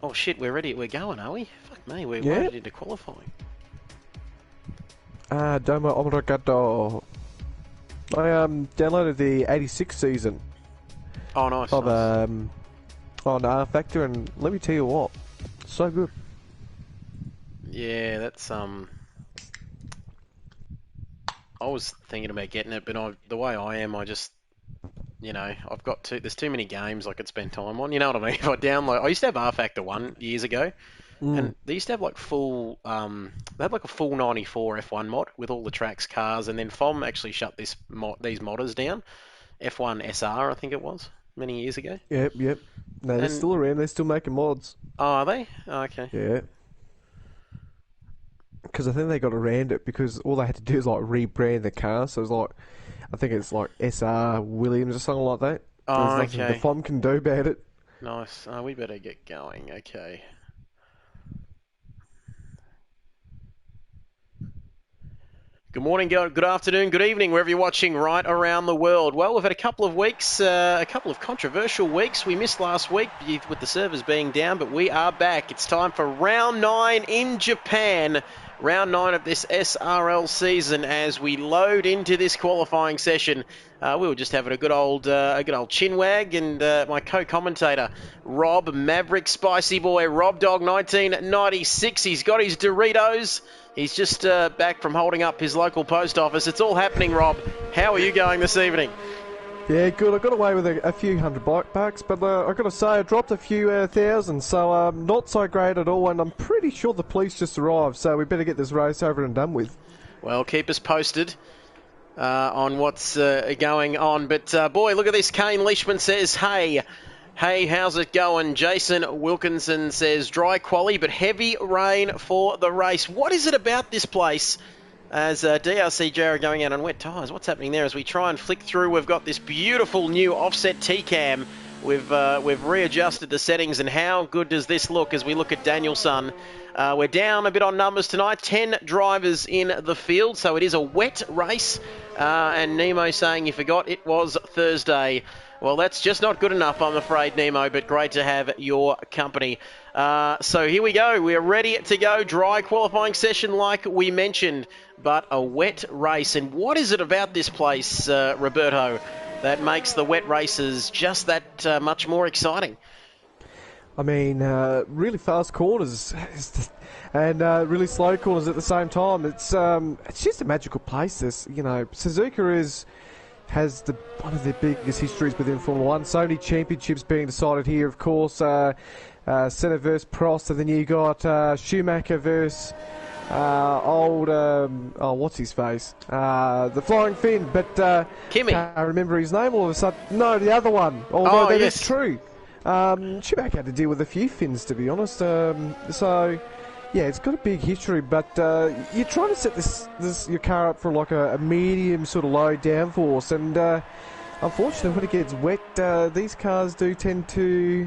Oh shit, we're ready. We're going, are we? Fuck me, we're Yeah. right into qualifying. Domo obrigado. I downloaded the 86 season Oh, nice. of nice. on R Factor, and let me tell you what, so good. Yeah, that's I was thinking about getting it, but the way I am, I just, I've got there's too many games I could spend time on. You know what I mean? If I download, I used to have R Factor 1 years ago, and they used to have like they had like a full 94 F1 mod with all the tracks, cars, and then FOM actually shut these modders down. F1 SR, I think it was, many years ago. Yep. No, they're And, still around. They're still making mods. oh, are they? Oh, okay. Yeah. Because I think they got around it because all they had to do is like rebrand the car. So it's like, I think it's like SR Williams or something like that. Oh, There's nothing okay. the FOM can do about it. Nice. We better get going. Okay. Good morning, good afternoon, good evening, wherever you're watching right around the world. Well, we've had a couple of weeks, a couple of controversial weeks. We missed last week with the servers being down, but we are back. It's time for round 9 in Japan. Round 9 of this SRL season as we load into this qualifying session. We were just having a good old chinwag, and my co-commentator, Rob Maverick Spicy Boy, Rob Dog 1996. He's got his Doritos. He's just back from holding up his local post office. It's all happening, Rob. How are you going this evening? Yeah, good. I got away with a few $100 bucks, but I got to say I dropped a few thousand, so not so great at all. And I'm pretty sure the police just arrived, so we better get this race over and done with. Well, keep us posted on what's going on. But boy, look at this. Kane Leishman says, "Hey, how's it going?" Jason Wilkinson says, "Dry quali, but heavy rain for the race." What is it about this place? As DRC Jarrah going out on wet tyres. What's happening there? As we try and flick through, we've got this beautiful new offset T-cam. We've readjusted the settings, and how good does this look as we look at Danielson? We're down a bit on numbers tonight. 10 drivers in the field, so it is a wet race. And Nemo saying you forgot it was Thursday. Well, that's just not good enough, I'm afraid, Nemo, but great to have your company. So here we go. We're ready to go. Dry qualifying session like we mentioned, but a wet race. And what is it about this place, Roberto, that makes the wet races just that much more exciting? I mean, really fast corners and really slow corners at the same time. It's just a magical place. This, Suzuka has one of the biggest histories within Formula 1. So many championships being decided here, of course. Senna versus Prost, and then you got Schumacher versus what's his face? The Flying Finn, but Kimi. Can't remember his name all of a sudden. No, the other one. Although that is true. Schumacher had to deal with a few Finns, to be honest. So, yeah, it's got a big history, but you're trying to set your car up for like a medium sort of low downforce, and unfortunately, when it gets wet, these cars do tend to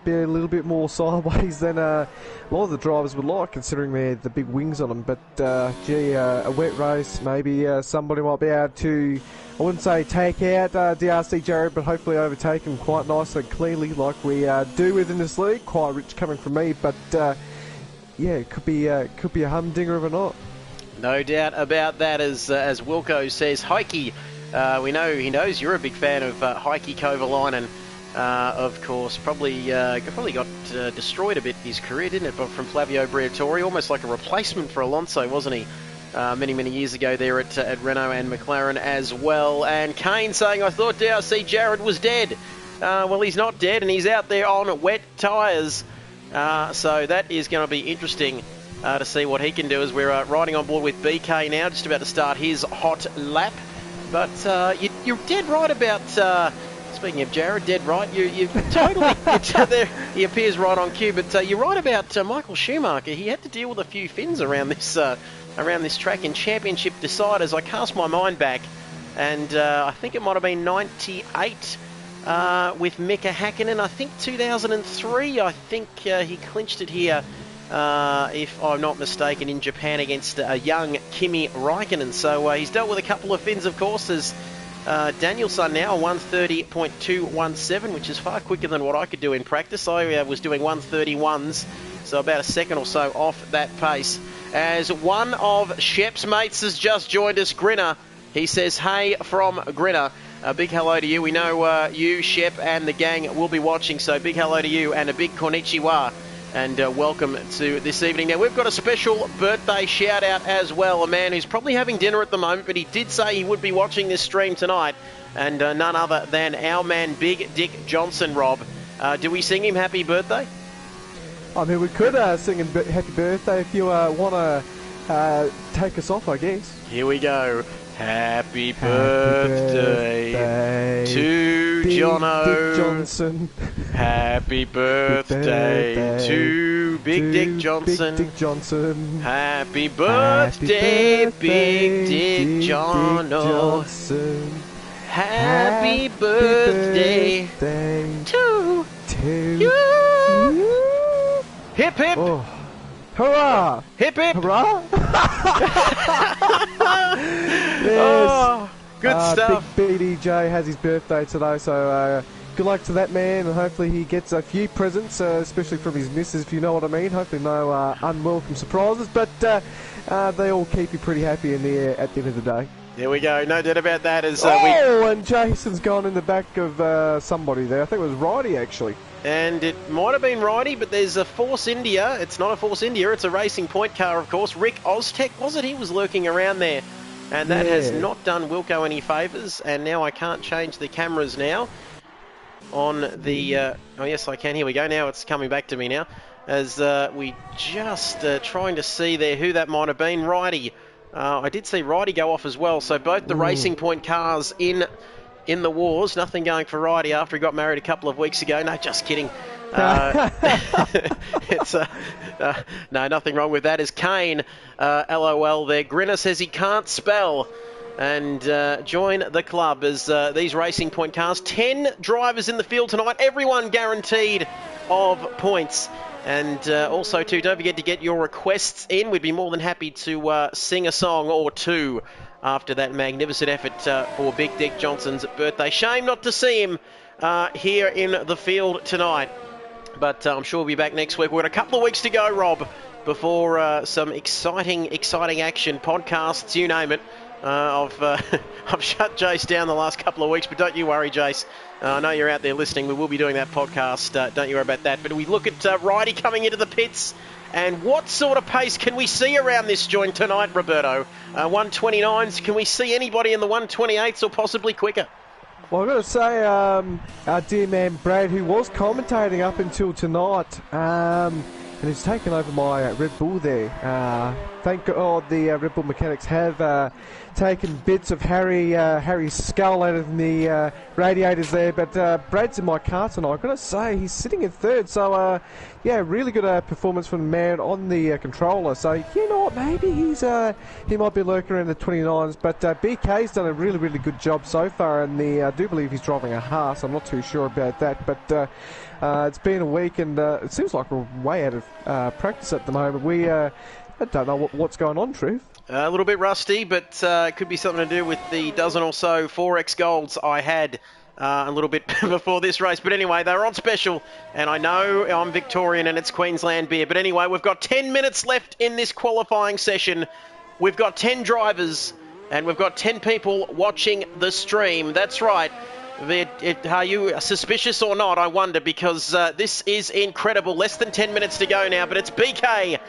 be a little bit more sideways than a lot of the drivers would like, considering the big wings on them. But, a wet race, maybe somebody might be able to, I wouldn't say take out DRC Jarrah, but hopefully overtake him quite nicely and cleanly like we do within this league. Quite rich coming from me, but yeah, it could be a humdinger of a night. No doubt about that, as Wilco says. Heikki, we know he knows you're a big fan of Heikki Kovalainen. Of course, probably got destroyed a bit in his career, didn't it? But from Flavio Briatore, almost like a replacement for Alonso, wasn't he? Many years ago there at Renault and McLaren as well. And Kane saying, "I thought DRC Jarrah was dead." Well, he's not dead, and he's out there on wet tyres. So that is going to be interesting to see what he can do as we're riding on board with BK now, just about to start his hot lap. But you're dead right about, speaking of Jarrah, dead right, you totally, there, he appears right on cue, but you're right about Michael Schumacher. He had to deal with a few Finns around this track in championship deciders. I cast my mind back, and I think it might have been 98 with Mika Hakkinen. I think 2003, I think he clinched it here, if I'm not mistaken, in Japan against a young Kimi Räikkönen. So he's dealt with a couple of Finns, of course, as Danielson now 1:30.217, which is far quicker than what I could do in practice. I was doing 1:31s, so about a second or so off that pace. As one of Shep's mates has just joined us, Grinner. He says, hey from Grinner. A big hello to you. We know you, Shep, and the gang will be watching, so big hello to you and a big konnichiwa. And welcome to this evening. Now, we've got a special birthday shout-out as well. A man who's probably having dinner at the moment, but he did say he would be watching this stream tonight. And none other than our man, Big Dick Johnson, Rob. Do we sing him happy birthday? I mean, we could sing him happy birthday if you want to take us off, I guess. Here we go. Happy birthday to Jono Dick Johnson. Happy birthday to Big Dick Johnson. Big Dick Johnson. Happy birthday, Big Dick Jono. Happy birthday to you. Hip hip. Oh. Hurrah! Hip hip! Hurrah! Yes. Oh, good stuff. Big BDJ has his birthday today, so good luck to that man, and hopefully he gets a few presents, especially from his missus, if you know what I mean. Hopefully no unwelcome surprises, but they all keep you pretty happy in the air at the end of the day. There we go, no doubt about that. And Jason's gone in the back of somebody there. I think it was Righty, actually. And it might have been Righty, but there's a Force India. It's not a Force India, it's a Racing Point car, of course. Rick Oztech, was it? He was lurking around there. And that has not done Wilco any favours. And now I can't change the cameras now on the... oh, yes, I can. Here we go. Now it's coming back to me now. As we just trying to see there who that might have been. Righty. I did see Righty go off as well. So both the Racing Point cars in the wars. Nothing going for Righty after he got married a couple of weeks ago. No, just kidding. It's no, nothing wrong with that. Is Kane, LOL there. Grinner says he can't spell. And join the club as these Racing Point cars. 10 drivers in the field tonight. Everyone guaranteed of points. And also, too, don't forget to get your requests in. We'd be more than happy to sing a song or two after that magnificent effort for Big Dick Johnson's birthday. Shame not to see him here in the field tonight. But I'm sure we'll be back next week. We've got a couple of weeks to go, Rob, before some exciting action, podcasts, you name it. I've shut Jace down the last couple of weeks, but don't you worry, Jace. I know you're out there listening. We will be doing that podcast. Don't you worry about that. But we look at Righty coming into the pits. And what sort of pace can we see around this joint tonight, Roberto? 129s, can we see anybody in the 128s or possibly quicker? Well, I've got to say, our dear man Brad, who was commentating up until tonight, and he's taken over my Red Bull there. Thank God the Red Bull mechanics have taken bits of Harry's skull out of the radiators there, but Brad's in my car tonight. I've got to say, he's sitting in third, so yeah, really good performance from the man on the controller. So, you know what, maybe he might be lurking around the 29s, but BK's done a really good job so far, and I do believe he's driving a Haas. I'm not too sure about that, but it's been a week, and it seems like we're way out of practice at the moment. I don't know what's going on, Truth. A little bit rusty, but it could be something to do with the dozen or so 4X Golds I had a little bit before this race. But anyway, they were on special, and I know I'm Victorian and it's Queensland beer. But anyway, we've got 10 minutes left in this qualifying session. We've got 10 drivers, and we've got 10 people watching the stream. That's right. Are you suspicious or not, I wonder, because this is incredible. Less than 10 minutes to go now, but it's BK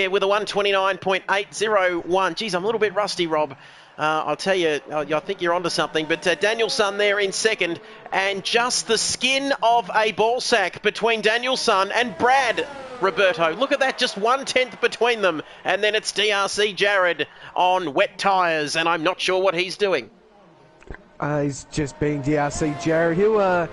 with a 129.801. Geez, I'm a little bit rusty, Rob. I'll tell you, I think you're onto something. But Danielson there in second, and just the skin of a ball sack between Danielson and Brad, Roberto. Look at that, just 1/10 between them. And then it's DRC Jared on wet tyres, and I'm not sure what he's doing. He's just being DRC Jared. He'll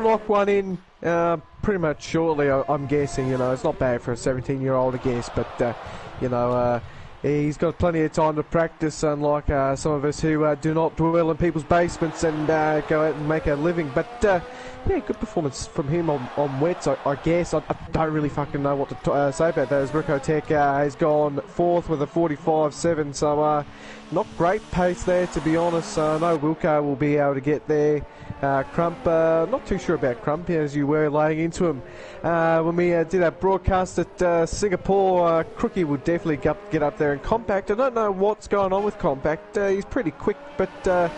knock one in pretty much shortly, I'm guessing. You know, it's not bad for a 17-year-old, I guess, but you know, he's got plenty of time to practice, unlike some of us who do not dwell in people's basements and go out and make a living. But yeah, good performance from him on wets, I guess. I don't really fucking know what to say about that, as Rico Tech has gone 4th with a 45.7, so not great pace there, to be honest. I know Wilco will be able to get there. Crump, not too sure about Crump, as you were laying into him. When we did our broadcast at Singapore, Crookie will definitely get up there in Compact. I don't know what's going on with Compact. He's pretty quick, but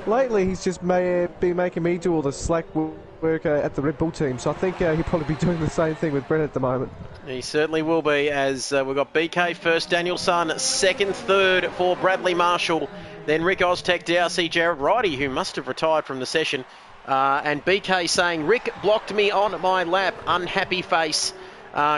lately he's just been making me do all the slack work at the Red Bull team, so I think he'll probably be doing the same thing with Brett at the moment. He certainly will be, as we've got BK first, Danielson second, third for Bradley Marshall, then Rick Oztech, DRC Jared Righty, who must have retired from the session, and BK saying, Rick blocked me on my lap, unhappy face.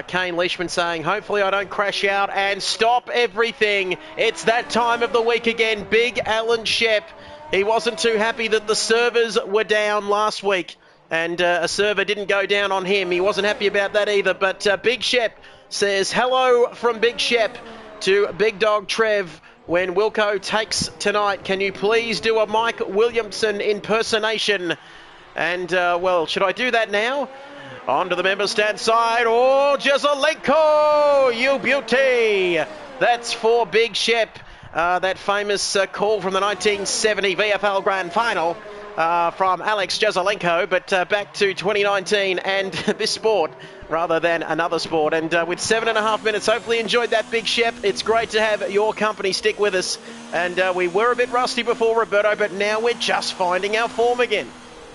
Kane Leishman saying, hopefully I don't crash out, and stop everything. It's that time of the week again. Big Alan Shep. He wasn't too happy that the servers were down last week, and a server didn't go down on him. He wasn't happy about that either, but Big Shep says, hello from Big Shep to Big Dog Trev. When Wilco takes tonight, can you please do a Mike Williamson impersonation? And, well, should I do that now? On to the member stand side. Oh, Jezelenko, you beauty. That's for Big Shep. That famous call from the 1970 VFL Grand Final from Alex Jezelenko. But back to 2019 and this sport rather than another sport. And with 7.5 minutes, hopefully enjoyed that, Big Shep. It's great to have your company stick with us. And we were a bit rusty before, Roberto, but now we're just finding our form again.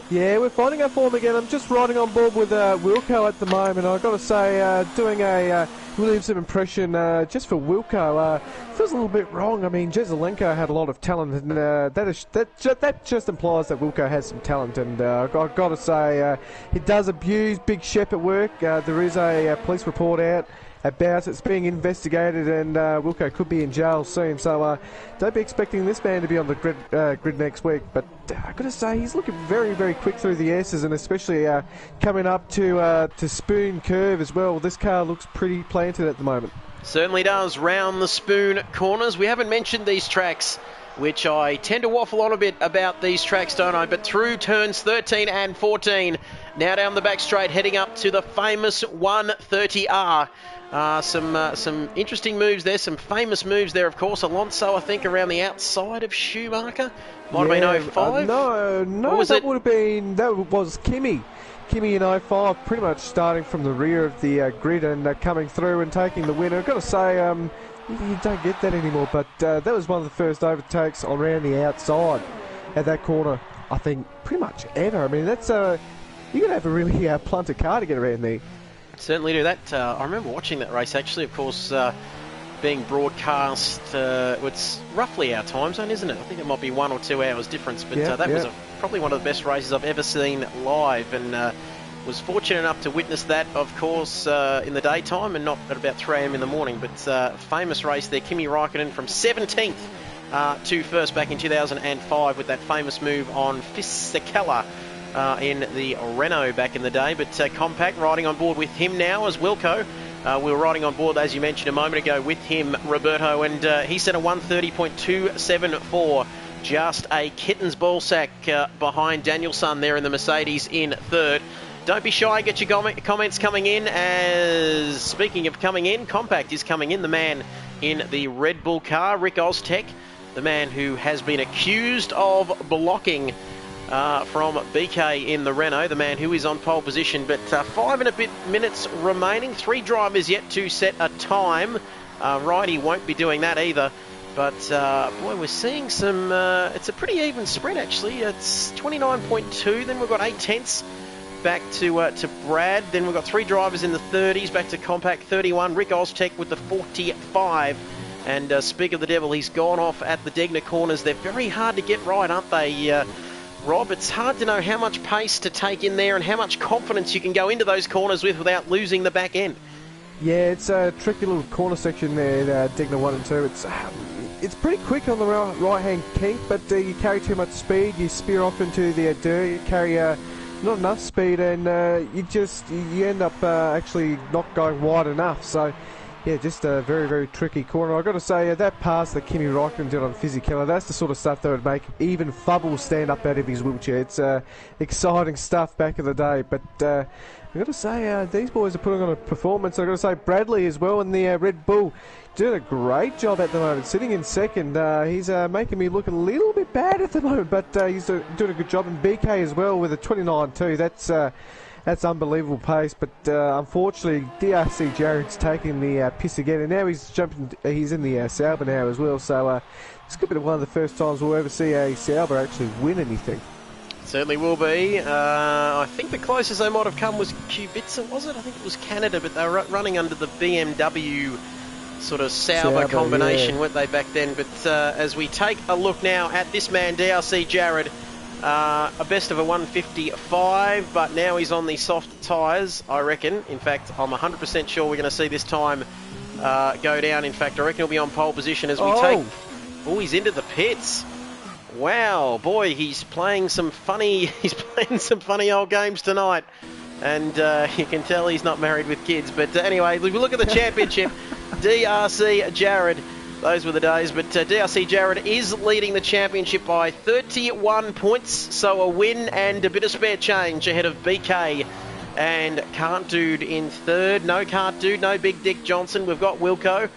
Yeah, we're finding our form again. I'm just riding on board with Wilco at the moment. I've got to say, doing a Williamson impression just for Wilco feels a little bit wrong. I mean, Jezelenko had a lot of talent, and that just implies that Wilco has some talent. And I've got to say, he does abuse Big Shep at work. There is a police report out about it's being investigated, and Wilco could be in jail soon, so don't be expecting this man to be on the grid next week. But I've got to say, he's looking very, very quick through the S's, and especially coming up to Spoon Curve as well. This car looks pretty planted at the moment. Certainly does. Round the Spoon corners. We haven't mentioned these tracks, which I tend to waffle on a bit about these tracks, don't I? But through turns 13 and 14, now down the back straight, heading up to the famous 130R. Some interesting moves there, some famous moves there, of course. Alonso, I think, around the outside of Schumacher. Might have been 05. No, that was Kimi. Kimi in 05, pretty much starting from the rear of the grid and coming through and taking the win. I've got to say, you don't get that anymore, but that was one of the first overtakes around the outside at that corner, I think, pretty much ever. I mean, that's you're going to have a really plunted car to get around there. Certainly do that. I remember watching that race, actually, of course, being broadcast. It's roughly our time zone, isn't it? I think it might be 1 or 2 hours difference, but that was probably one of the best races I've ever seen live, and was fortunate enough to witness that, of course, in the daytime and not at about 3 a.m. in the morning. But famous race there, Kimi Räikkönen from 17th to first back in 2005 with that famous move on Fisichella in the Renault back in the day. But Compact riding on board with him now as Wilco. We were riding on board, as you mentioned a moment ago, with him, Roberto, and he set a 130.274. Just a kitten's ball sack behind Danielson there in the Mercedes in third. Don't be shy, get your comments coming in, as speaking of coming in, Compact is coming in, the man in the Red Bull car, Rick Oztech, the man who has been accused of blocking from BK in the Renault, the man who is on pole position. But 5 and a bit minutes remaining, 3 drivers yet to set a time. Righty won't be doing that either. But boy, we're seeing some, it's a pretty even spread actually. It's 29.2, then we've got 8 tenths back to Brad. Then we've got 3 drivers in the 30s, back to Compact 31. Rick Oztech with the 45. And speak of the devil, he's gone off at the Degner corners. They're very hard to get right, aren't they, Rob? It's hard to know how much pace to take in there and how much confidence you can go into those corners with without losing the back end. Yeah, it's a tricky little corner section there, Degner 1 and 2. It's pretty quick on the right-hand kink, but you carry too much speed, you spear off into the dirt, you carry not enough speed, and you end up actually not going wide enough. So yeah, just a very, very tricky corner. I've got to say, that pass that Kimi Räikkönen did on Fisichella, that's the sort of stuff that would make even Fubble stand up out of his wheelchair. It's exciting stuff back in the day. But I've got to say, these boys are putting on a performance. I've got to say, Bradley as well in the Red Bull doing a great job at the moment. Sitting in second, he's making me look a little bit bad at the moment, but he's doing a good job. And BK as well with a 29.2. That's unbelievable pace, but unfortunately DRC Jared's taking the piss again, and now he's in the Sauber now as well, so this could be one of the first times we'll ever see a Sauber actually win anything. Certainly will be. I think the closest they might have come was Kubica, was it? I think it was Canada, but they were running under the BMW sort of Sauber combination, weren't they, back then? But as we take a look now at this man, DRC Jared, a best of a 155, but now he's on the soft tyres, I reckon. In fact, I'm 100% sure we're going to see this time go down. In fact, I reckon he'll be on pole position as we take... Oh, he's into the pits. Wow, boy, he's playing some funny old games tonight. And you can tell he's not married with kids. But anyway, if we look at the championship, DRC Jared... Those were the days, but DRC Jared is leading the championship by 31 points, so a win and a bit of spare change ahead of BK and Can't Dude in third. No Can't Dude, no Big Dick Johnson. We've got Wilco,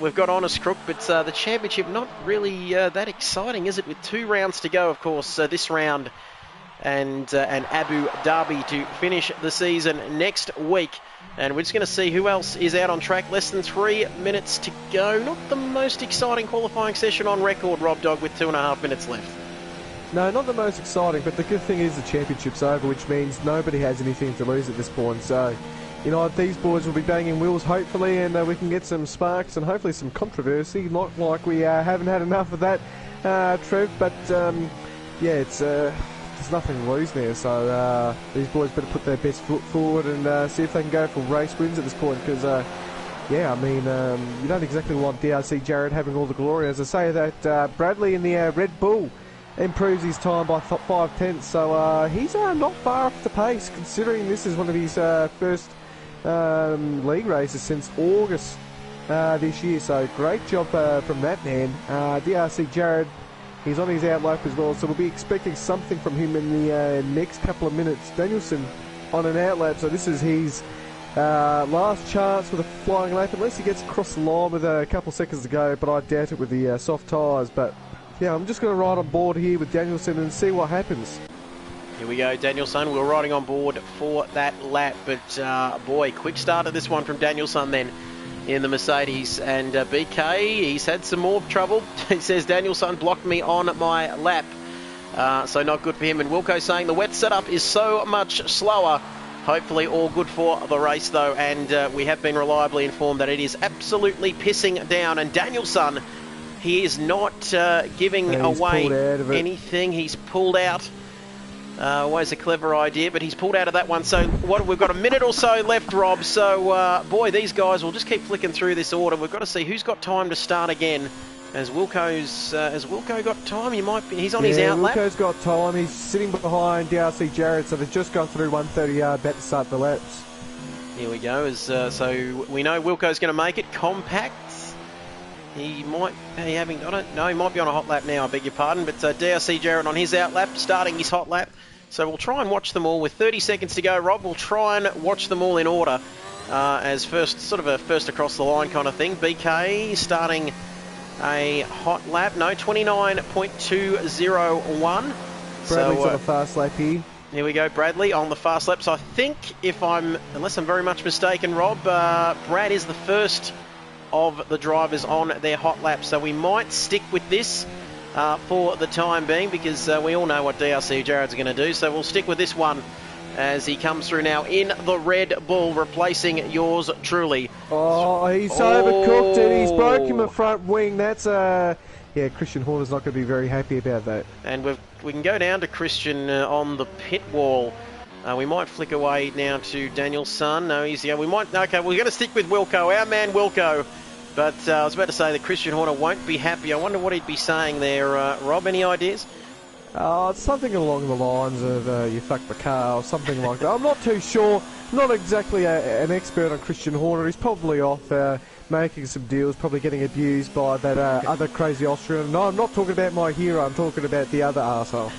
we've got Honest Crook, but the championship not really that exciting, is it? With 2 rounds to go, of course, this round and Abu Dhabi to finish the season next week. And we're just going to see who else is out on track. Less than 3 minutes to go. Not the most exciting qualifying session on record, Rob Dog, with 2.5 minutes left. No, not the most exciting, but the good thing is the championship's over, which means nobody has anything to lose at this point. So, you know, these boys will be banging wheels, hopefully, and we can get some sparks and hopefully some controversy. Not like we haven't had enough of that, Trev, but, yeah, it's... there's nothing to lose there, so these boys better put their best foot forward and see if they can go for race wins at this point, because yeah, I mean, you don't exactly want DRC Jared having all the glory. As I say, that Bradley in the Red Bull improves his time by 5 tenths, so he's not far off the pace, considering this is one of his first league races since August this year, so great job from that man. DRC Jared, he's on his outlap as well, so we'll be expecting something from him in the next couple of minutes. Danielson on an outlap, so this is his last chance with a flying lap, unless he gets across the line with a couple of seconds to go, but I doubt it with the soft tyres. But yeah, I'm just going to ride on board here with Danielson and see what happens. Here we go, Danielson. We're riding on board for that lap, but boy, quick start of this one from Danielson then in the Mercedes. And BK, he's had some more trouble. He says Danielson blocked me on my lap, so not good for him. And Wilco saying the wet setup is so much slower. Hopefully all good for the race though, and we have been reliably informed that it is absolutely pissing down. And Danielson, he is not giving away anything. He's pulled out. Always a clever idea, but he's pulled out of that one. So we've got a minute or so left, Rob. So boy, these guys will just keep flicking through this order. We've got to see who's got time to start again. Has Wilco got time? He's on his outlap. Wilco's got time. He's sitting behind DRC Jared, so they've just gone through 130 yard, about to start the laps. Here we go. So we know Wilco's going to make it. Compact. He might be having... I don't know. He might be on a hot lap now, I beg your pardon. But DRC Jared on his outlap, starting his hot lap. So we'll try and watch them all. With 30 seconds to go, Rob, we'll try and watch them all in order. As first, sort of a first across the line kind of thing. BK starting a hot lap. No, 29.201. Bradley's on a fast lap here. Here we go, Bradley on the fast lap. So I think, unless I'm very much mistaken, Rob, Brad is the first of the drivers on their hot lap. So we might stick with this for the time being, because we all know what DRC Jared's going to do. So we'll stick with this one as he comes through now in the Red Bull, replacing yours truly. Oh, he's overcooked it. He's broken the front wing. That's yeah, Christian Horner's not going to be very happy about that. And we can go down to Christian on the pit wall. We might flick away now to Danielson. No, we might. Okay, we're going to stick with Wilco, our man Wilco. But I was about to say that Christian Horner won't be happy. I wonder what he'd be saying there. Rob, any ideas? Something along the lines of you fucked the car or something like that. I'm not too sure. not exactly an expert on Christian Horner. He's probably off making some deals, probably getting abused by that other crazy Austrian. No, I'm not talking about my hero, I'm talking about the other arsehole.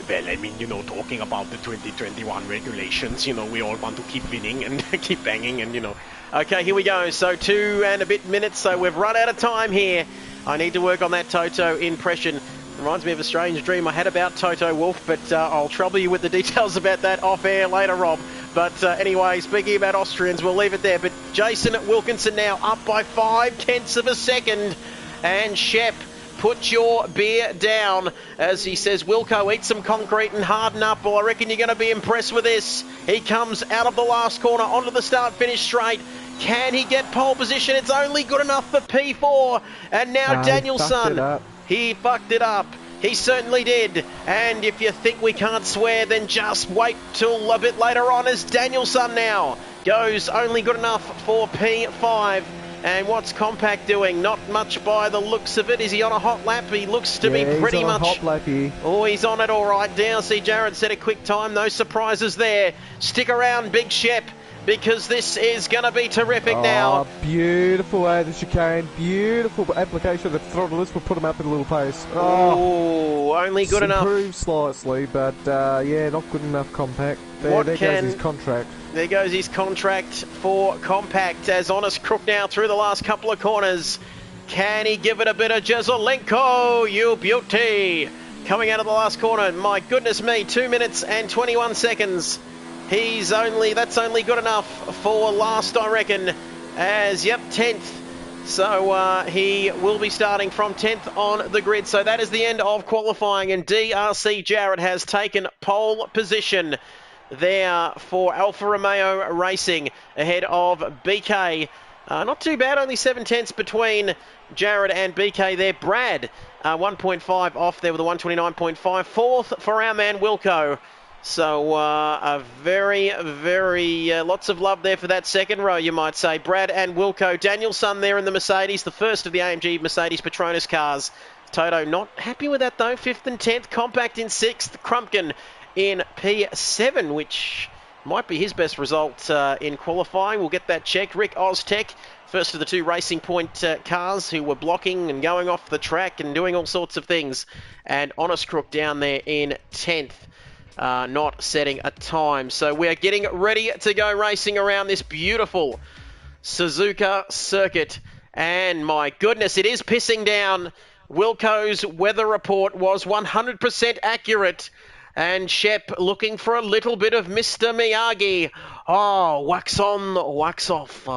Well, I mean, you know, talking about the 2021 regulations, you know, we all want to keep winning and keep banging and, you know. Okay, here we go. So 2 and a bit minutes, so we've run out of time here. I need to work on that Toto impression. Reminds me of a strange dream I had about Toto Wolff, but I'll trouble you with the details about that off air later, Rob. But anyway, speaking about Austrians, we'll leave it there. But Jason Wilkinson now up by 0.5 of a second. And Shep, put your beer down. As he says, Wilco, eat some concrete and harden up. Well, I reckon you're going to be impressed with this. He comes out of the last corner onto the start-finish straight. Can he get pole position? It's only good enough for P4. And now Danielson. He fucked it up. He certainly did. And if you think we can't swear, then just wait till a bit later on, as Danielson now goes only good enough for P5. And what's Compact doing? Not much by the looks of it. Is he on a hot lap? He looks to be pretty much... hot lap here. Oh, he's on it all right. DRC Jarrett set a quick time. No surprises there. Stick around, Big Shep, because this is going to be terrific now. Beautiful the chicane. Beautiful application of the throttle. This will put him up in a little pace. Only good enough. Improved slightly, but yeah, not good enough Compact. There goes his contract. There goes his contract for Compact, as Honest Crook now through the last couple of corners. Can he give it a bit of Jezelenko? You beauty. Coming out of the last corner. My goodness me, 2 minutes and 21 seconds. That's only good enough for last, I reckon, as, 10th. So he will be starting from 10th on the grid. So that is the end of qualifying, and DRC Jarrett has taken pole position there for Alfa Romeo Racing ahead of BK. Not too bad, only 7/10 between Jarrett and BK there. Brad, 1.5 off there with a 129.5. Fourth for our man Wilco. So a very, very lots of love there for that second row, you might say. Brad and Wilco. Danielson there in the Mercedes, the first of the AMG Mercedes Petronas cars. Toto not happy with that though. 5th and 10th. Compact in 6th. Crumpkin in P7, which might be his best result in qualifying. We'll get that checked. Rick Oztech, first of the 2 Racing Point cars who were blocking and going off the track and doing all sorts of things. And Honest Crook down there in 10th. Not setting a time. So we're getting ready to go racing around this beautiful Suzuka circuit. And my goodness, it is pissing down. Wilco's weather report was 100% accurate. And Shep looking for a little bit of Mr. Miyagi. Wax on, wax off.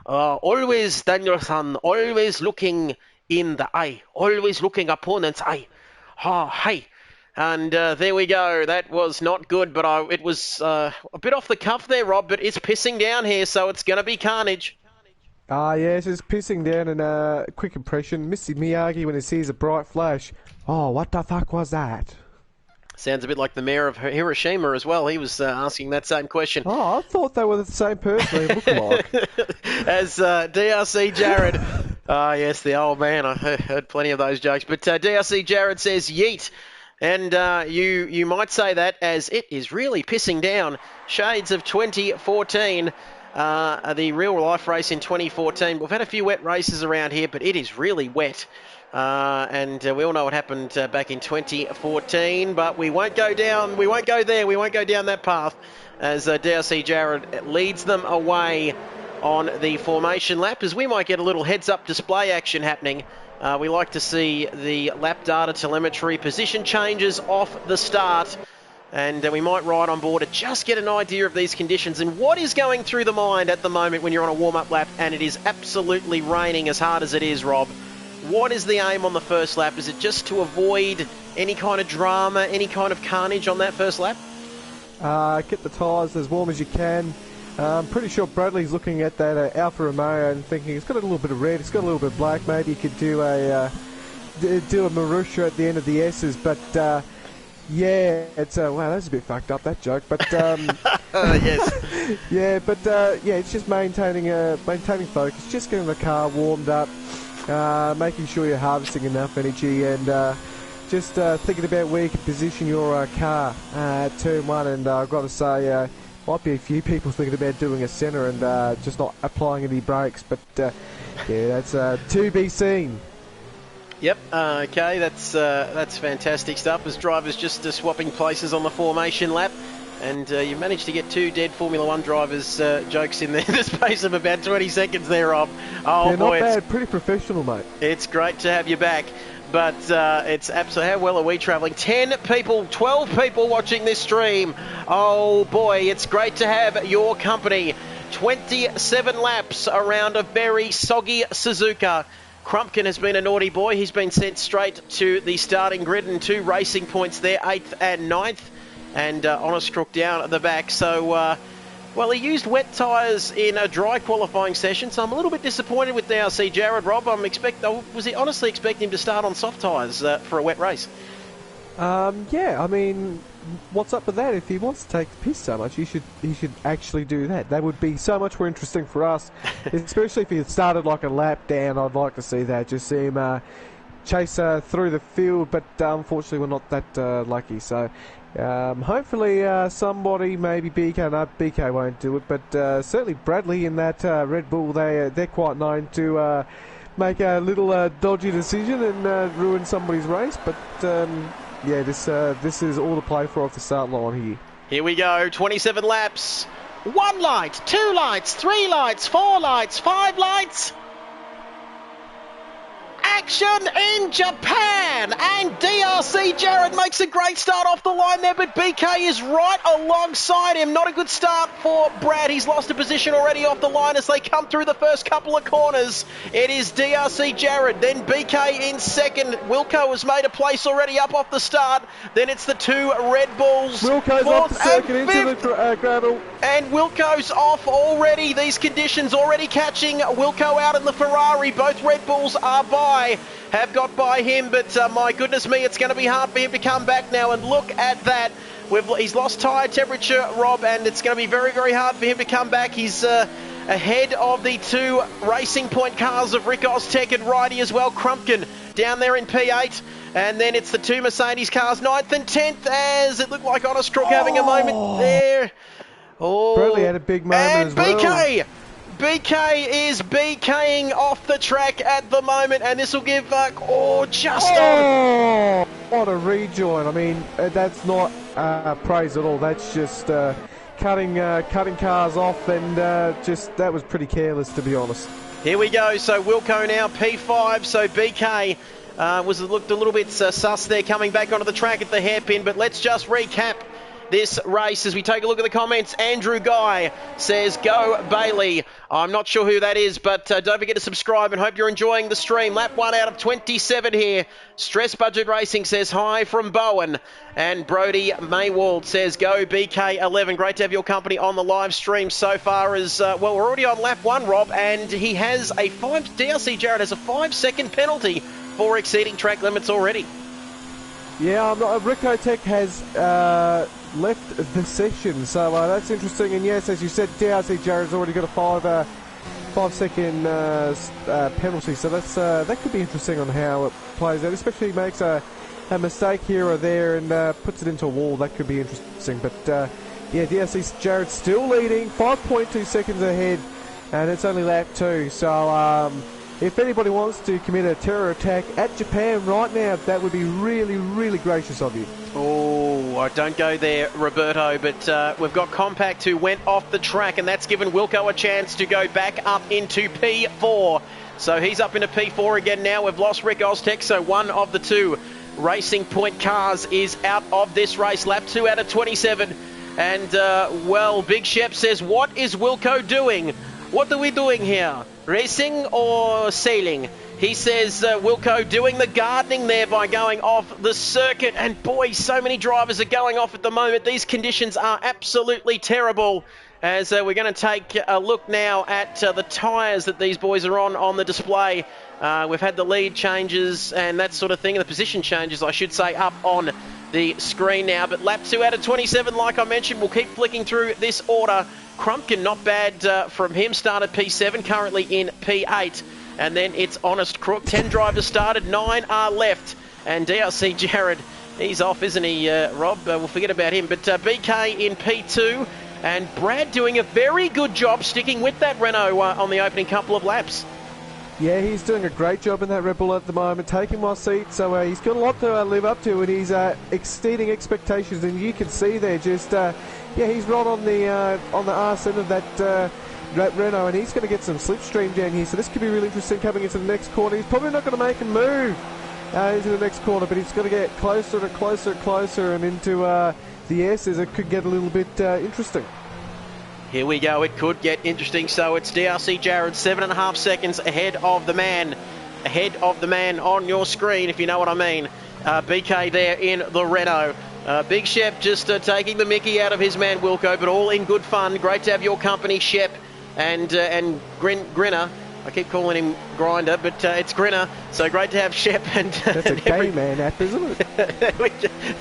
Always, Danielson, always looking in the eye. Always looking opponent's eye. Hey. And there we go. That was not good, but it was a bit off the cuff there, Rob, but it's pissing down here, so it's going to be carnage. Yes, it's pissing down, and a quick impression. Mr. Miyagi, when he sees a bright flash, what the fuck was that? Sounds a bit like the mayor of Hiroshima as well. He was asking that same question. I thought they were the same person. They look like. As DRC Jared. Yes, the old man. I heard plenty of those jokes. But DRC Jared says, yeet. And you might say that as it is really pissing down. Shades of 2014. The real life race in 2014. We've had a few wet races around here, but it is really wet. And we all know what happened back in 2014, but we won't go down. We won't go there. We won't go down that path as DRC Jared leads them away on the formation lap, as we might get a little heads-up display action happening. We like to see the lap data telemetry position changes off the start, and we might ride on board to just get an idea of these conditions and what is going through the mind at the moment when you're on a warm-up lap and it is absolutely raining as hard as it is, Rob. What is the aim on the first lap? Is it just to avoid any kind of drama, any kind of carnage on that first lap? Get the tyres as warm as you can. I'm pretty sure Bradley's looking at that Alfa Romeo and thinking it's got a little bit of red, it's got a little bit of black. Maybe you could do a Marussia at the end of the S's, but yeah, it's wow, that's a bit fucked up, that joke. But yes, yeah, but yeah, it's just maintaining focus, just getting the car warmed up, making sure you're harvesting enough energy, and just thinking about where you can position your car at turn 1. And I've got to say, might be a few people thinking about doing a centre and just not applying any brakes, but yeah, that's to be seen. Yep. Okay, that's fantastic stuff. As drivers just swapping places on the formation lap. And you managed to get 2 dead Formula 1 drivers' jokes in there in the space of about 20 seconds there, Rob. Oh, yeah, boy. Not bad. Pretty professional, mate. It's great to have you back. But it's absolutely... How well are we travelling? 10 people, 12 people watching this stream. Oh, boy, it's great to have your company. 27 laps around a very soggy Suzuka. Crumpkin has been a naughty boy. He's been sent straight to the starting grid and 2 racing points there, 8th and 9th. And Honest Crook down at the back. So, well, he used wet tyres in a dry qualifying session, so I'm a little bit disappointed with DRC Jared, Rob. Was he honestly expecting him to start on soft tyres for a wet race? Yeah, I mean, what's up with that? If he wants to take the piss so much, he should actually do that. That would be so much more interesting for us, especially if he had started like a lap down. I'd like to see that. Just see him chase through the field, but unfortunately we're not that lucky. So hopefully somebody, maybe BK, no, BK won't do it, but certainly Bradley in that Red Bull, they're quite known to make a little dodgy decision and ruin somebody's race. But yeah, this is all to play for off the start line here. Here we go, 27 laps. 1 light, 2 lights, 3 lights, 4 lights, 5 lights. Action in Japan, and DRC Jared makes a great start off the line there, but BK is right alongside him. Not a good start for Brad. He's lost a position already off the line as they come through the first couple of corners. It is DRC Jared, then BK in second. Wilco has made a place already up off the start. Then it's the 2 Red Bulls. Wilco's off the circuit into the gravel. And Wilco's off already. These conditions already catching Wilco out in the Ferrari. Both Red Bulls are by. Have got by him, but my goodness me, it's going to be hard for him to come back now. And look at that. He's lost tyre temperature, Rob, and it's going to be very, very hard for him to come back. He's ahead of the 2 Racing Point cars of Rick Oztech and Righty as well. Crumpkin down there in P8. And then it's the 2 Mercedes cars, 9th and 10th, as it looked like Honest Crook having a moment there. Oh, Bradley had a big moment as well. BK! BK is BKing off the track at the moment, and this will give just on. What a rejoin. I mean, that's not praise at all. That's just cutting cars off, and that was pretty careless, to be honest. Here we go. So Wilco now P5. So BK looked a little bit sus there coming back onto the track at the hairpin, but let's just recap this race as we take a look at the comments. Andrew Guy says, go Bailey. I'm not sure who that is, but don't forget to subscribe and hope you're enjoying the stream. Lap 1 out of 27 here. Stress Budget Racing says hi from Bowen. And Brody Maywald says, go BK11. Great to have your company on the live stream so far as, well, we're already on lap 1, Rob, and he has DRC Jared has a 5-second penalty for exceeding track limits already. Yeah, Rico Tech has left the session, so that's interesting. And yes, as you said, DRC Jared's already got a 5-second penalty, so that could be interesting on how it plays out, especially if he makes a mistake here or there and puts it into a wall. That could be interesting. But yeah, DRC Jared's still leading, 5.2 seconds ahead, and it's only lap 2. So if anybody wants to commit a terror attack at Japan right now, that would be really, really gracious of you. Oh, don't go there, Roberto, but we've got Compact who went off the track, and that's given Wilco a chance to go back up into P4. So he's up into P4 again now. We've lost Rick Oztech, so one of the 2 Racing Point cars is out of this race. Lap 2 out of 27. And, well, Big Shep says, what is Wilco doing? What are we doing here? Racing or sailing? He says Wilco doing the gardening there by going off the circuit. And boy, so many drivers are going off at the moment. These conditions are absolutely terrible. As we're going to take a look now at the tyres that these boys are on the display. We've had the lead changes and that sort of thing. The position changes, I should say, up on the screen now. But lap 2 out of 27, like I mentioned, we'll keep flicking through this order. Crumpkin, not bad from him, started P7, currently in P8. And then it's Honest Crook. 10 drivers started, 9 are left. And DRC Jared, he's off, isn't he, Rob? We'll forget about him. But BK in P2. And Brad doing a very good job sticking with that Renault on the opening couple of laps. Yeah, he's doing a great job in that Red Bull at the moment, taking my seat, so he's got a lot to live up to, and he's exceeding expectations, and you can see there just, he's right on the arse end of that Renault, and he's going to get some slipstream down here, so this could be really interesting coming into the next corner. He's probably not going to make a move into the next corner, but he's going to get closer and closer and closer, and into the S's. It could get a little bit interesting. Here we go, it could get interesting. So it's DRC Jared, 7.5 seconds ahead of the man on your screen, if you know what I mean. BK there in the Renault. Big Shep just taking the mickey out of his man Wilco, but all in good fun. Great to have your company, Shep and Grinner. I keep calling him Grinder, but it's Grinner. So great to have Shep and... That's a gay man app, isn't it?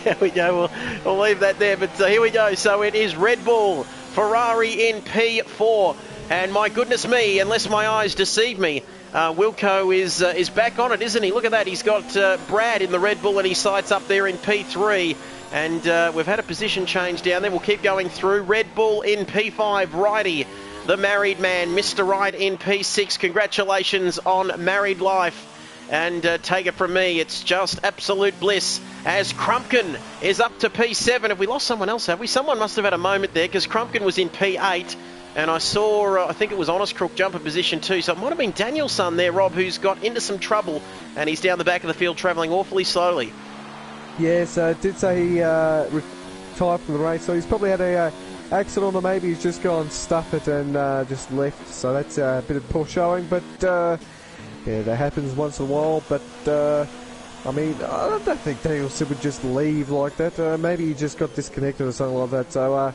There we go. We'll leave that there. But here we go. So it is Red Bull, Ferrari in P4. And my goodness me, unless my eyes deceive me, Wilco is back on it, isn't he? Look at that. He's got Brad in the Red Bull and he sights up there in P3. And we've had a position change down there. We'll keep going through. Red Bull in P5, Righty. The married man, Mr. Right in P6. Congratulations on married life. And take it from me, it's just absolute bliss as Crumpkin is up to P7. Have we lost someone else, have we? Someone must have had a moment there because Crumpkin was in P8. And I saw, I think it was Honest Crook jump in position 2. So it might have been Danielson there, Rob, who's got into some trouble. And he's down the back of the field travelling awfully slowly. Yes, did say he retired from the race. So he's probably had a... accident, or maybe he's just gone stuff it and just left, so that's a bit of poor showing, but yeah, that happens once in a while. But I mean, I don't think Danielson would just leave like that. Maybe he just got disconnected or something like that. So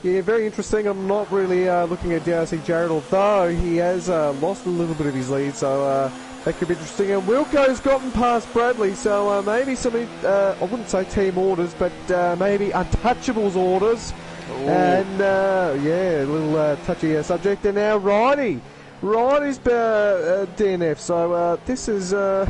yeah, very interesting. I'm not really looking at DRC Jared, although he has lost a little bit of his lead, so that could be interesting. And Wilco's gotten past Bradley, so maybe some I wouldn't say team orders, but maybe Untouchables orders. Ooh. And yeah, a little touchy subject. And now Righty's DNF. So this is we're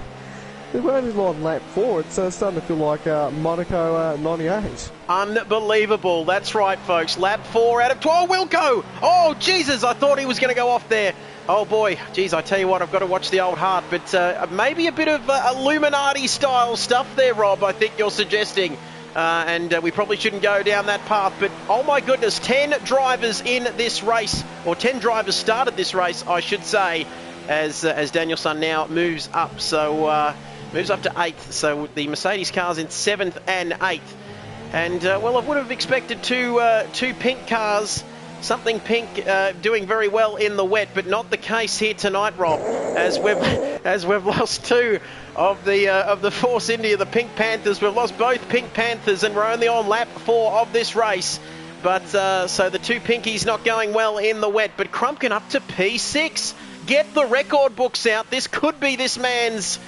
only on lap 4. It's starting to feel like Monaco 98. Unbelievable. That's right, folks. Lap 4 out of 12. Wilco. Oh Jesus! I thought he was going to go off there. Oh boy, geez, I tell you what, I've got to watch the old heart. But maybe a bit of Illuminati style stuff there, Rob. I think you're suggesting. And we probably shouldn't go down that path, but oh my goodness, 10 drivers in this race, or 10 drivers started this race, I should say, as Danielson now moves up, so moves up to 8th, so the Mercedes cars in 7th and 8th, and well, I would have expected two pink cars, something pink, doing very well in the wet, but not the case here tonight, Rob, as we've lost 2 of the Force India, the Pink Panthers. We've lost both Pink Panthers, and we're only on lap 4 of this race. But so the 2 pinkies not going well in the wet. But Crumpkin up to P6. Get the record books out. This could be this man's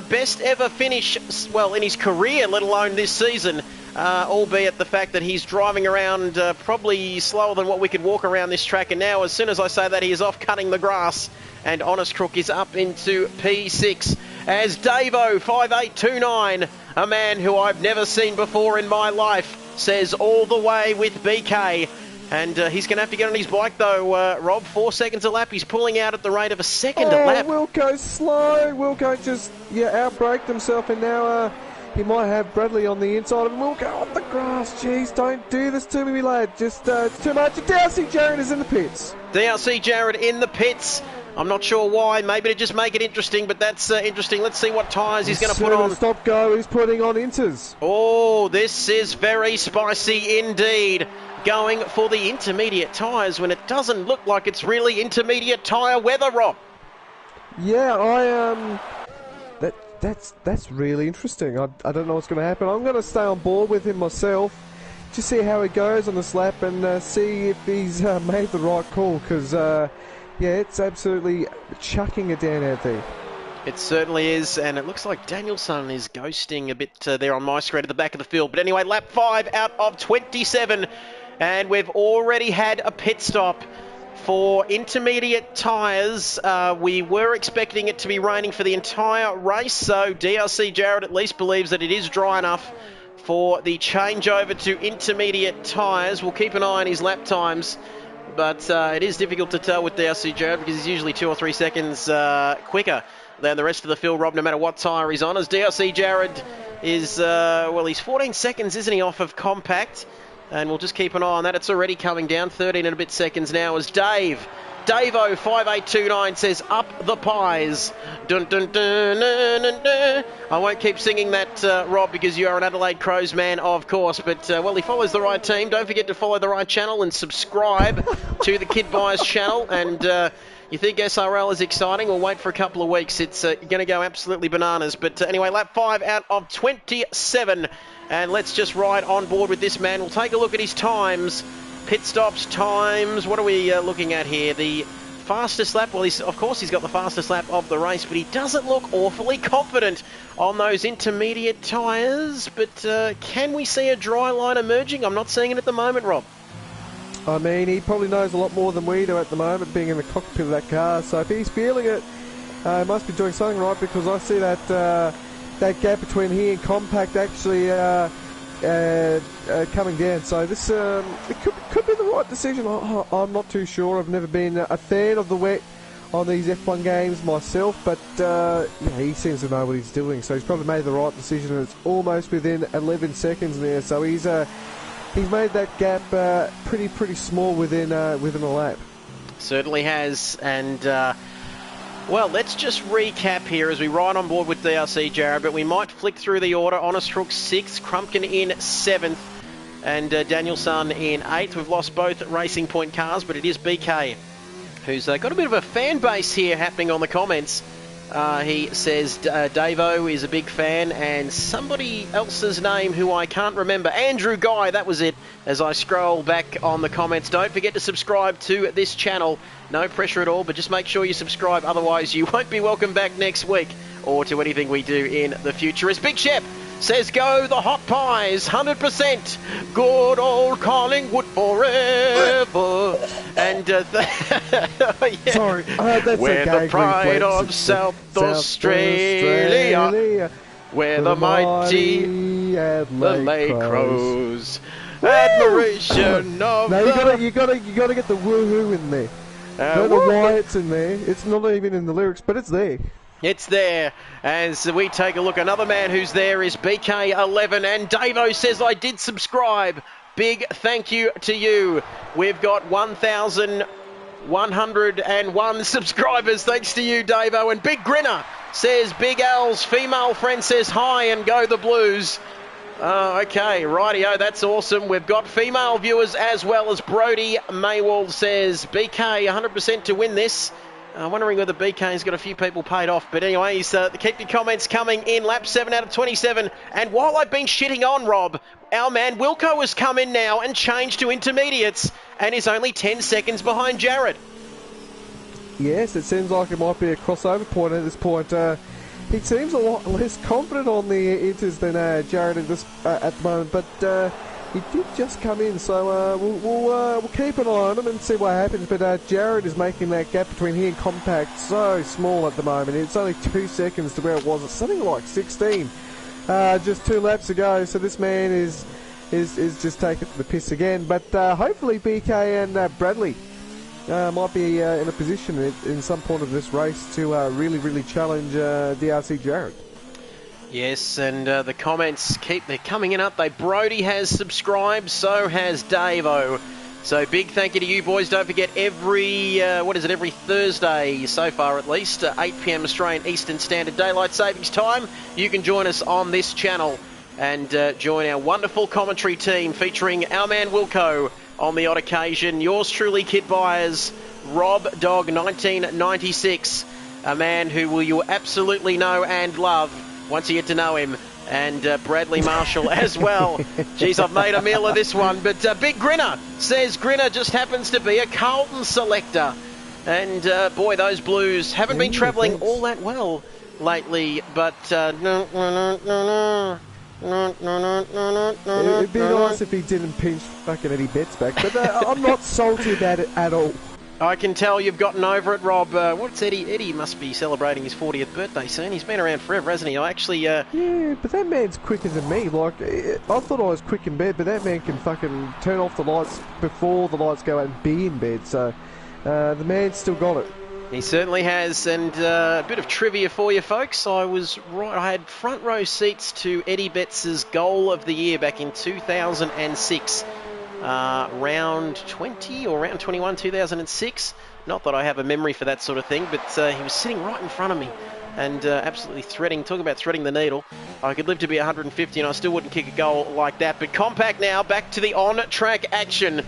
best ever finish, well, in his career, let alone this season. Albeit the fact that he's driving around probably slower than what we could walk around this track. And now, as soon as I say that, he is off cutting the grass. And Honest Crook is up into P6. As Davo 5829, a man who I've never seen before in my life, says all the way with BK. And he's going to have to get on his bike though, Rob. 4 seconds a lap. He's pulling out at the rate of a second a lap. Wilco's slow. Wilco just outbraked himself, and now he might have Bradley on the inside of him. Wilco on the grass. Jeez, don't do this to me, lad. Just it's too much. DRC Jared is in the pits. DRC Jared in the pits. I'm not sure why, maybe to just make it interesting, but that's interesting. Let's see what tyres he's going to put on. Stop go, he's putting on Inters. Oh, this is very spicy indeed. Going for the intermediate tyres when it doesn't look like it's really intermediate tyre weather, Rob. Yeah, that's really interesting. I don't know what's going to happen. I'm going to stay on board with him myself, just see how he goes on this lap and see if he's made the right call, because... yeah, it's absolutely chucking it down out there. It certainly is, and it looks like Danielson is ghosting a bit there on my screen at the back of the field. But anyway, lap 5 out of 27, and we've already had a pit stop for intermediate tyres. We were expecting it to be raining for the entire race, so DRC Jared at least believes that it is dry enough for the changeover to intermediate tyres. We'll keep an eye on his lap times, but it is difficult to tell with DRC Jared because he's usually 2 or 3 seconds quicker than the rest of the field, Rob, no matter what tyre he's on. As DRC Jared is, well, he's 14 seconds, isn't he, off of compact? And we'll just keep an eye on that. It's already coming down, 13 and a bit seconds now as Davo 5829 says, up the pies. Dun, dun, dun, dun, dun, dun. I won't keep singing that, Rob, because you are an Adelaide Crows man, of course. But, well, he follows the right team. Don't forget to follow the right channel and subscribe to the Kid Buyers channel. And you think SRL is exciting? We'll wait for a couple of weeks. It's going to go absolutely bananas. But anyway, lap 5 out of 27. And let's just ride on board with this man. We'll take a look at his times. Pit stops, times. What are we looking at here? The fastest lap. Well, of course he's got the fastest lap of the race, but he doesn't look awfully confident on those intermediate tyres. But can we see a dry line emerging? I'm not seeing it at the moment, Rob. I mean, he probably knows a lot more than we do at the moment, being in the cockpit of that car. So if he's feeling it, he must be doing something right, because I see that that gap between he and compact actually coming down. So this it could be the right decision. I'm not too sure. I've never been a fan of the wet on these F1 games myself, but yeah, he seems to know what he's doing. So he's probably made the right decision, and it's almost within 11 seconds now. So he's made that gap pretty small within a lap. Certainly has, and well, let's just recap here as we ride on board with DRC Jared, but we might flick through the order. Honest Rook 6th, Crumpkin in 7th, and Danielson in 8th. We've lost both Racing Point cars, but it is BK who's got a bit of a fan base here happening on the comments. He says Davo is a big fan, and somebody else's name who I can't remember, Andrew Guy, that was it, as I scroll back on the comments. Don't forget to subscribe to this channel. No pressure at all, but just make sure you subscribe, otherwise you won't be welcome back next week or to anything we do in the future. As Big Shep says, go the hot pies, 100%, good old Collingwood forever. And yeah. Sorry, that's we're the pride of South Australia, we're the mighty Adelaide Crows. Admiration of no, you gotta get the woohoo in there. I don't know why it's in there. It's not even in the lyrics, but it's there. It's there as we take a look. Another man who's there is BK11, and Davo says, I did subscribe. Big thank you to you. We've got 1,101 subscribers. Thanks to you, Davo. And Big Grinner says, Big Al's female friend says hi and go the Blues. Okay, rightio, that's awesome. We've got female viewers as well, as Brody Maywald says, BK 100% to win this. Wondering whether BK's got a few people paid off. But anyway, keep your comments coming in. Lap 7 out of 27. And while I've been shitting on Rob, our man Wilco has come in now and changed to intermediates and is only 10 seconds behind Jared. Yes, it seems like it might be a crossover point at this point. He seems a lot less confident on the inters than Jared at the moment, but he did just come in, so we'll keep an eye on him and see what happens. But Jared is making that gap between he and compact so small at the moment. It's only 2 seconds to where it was. It's something like 16, just 2 laps ago. So this man is just taking the piss again. But hopefully BK and Bradley might be in a position in some point of this race to really challenge DRC Jared. Yes, and the comments they're coming in, aren't they? Brody has subscribed, so has Davo. So big thank you to you boys. Don't forget every Thursday so far at least, 8 p.m. Australian Eastern Standard Daylight Savings Time. You can join us on this channel and join our wonderful commentary team featuring our man Wilco on the odd occasion. Yours truly, Kit Byers, Rob Dog 1996, a man who you absolutely know and love once you get to know him, and Bradley Marshall as well. Geez, I've made a meal of this one. But Big Grinner says Grinner just happens to be a Carlton selector. And boy, those Blues haven't been travelling all that well lately. But It'd be nice if he didn't pinch fucking Eddie Betts back. But I'm not salty about it at all. I can tell you've gotten over it, Rob. What's Eddie? Eddie must be celebrating his 40th birthday soon. He's been around forever, hasn't he? I actually... Yeah, but that man's quicker than me. Like, I thought I was quick in bed, but that man can fucking turn off the lights before the lights go out and be in bed. So, the man's still got it. He certainly has. And a bit of trivia for you, folks. I was right. I had front row seats to Eddie Betts' goal of the year back in 2006. Round 20 or round 21, 2006. Not that I have a memory for that sort of thing, but he was sitting right in front of me and absolutely threading. Talk about threading the needle. I could live to be 150 and I still wouldn't kick a goal like that. But compact now, back to the on-track action.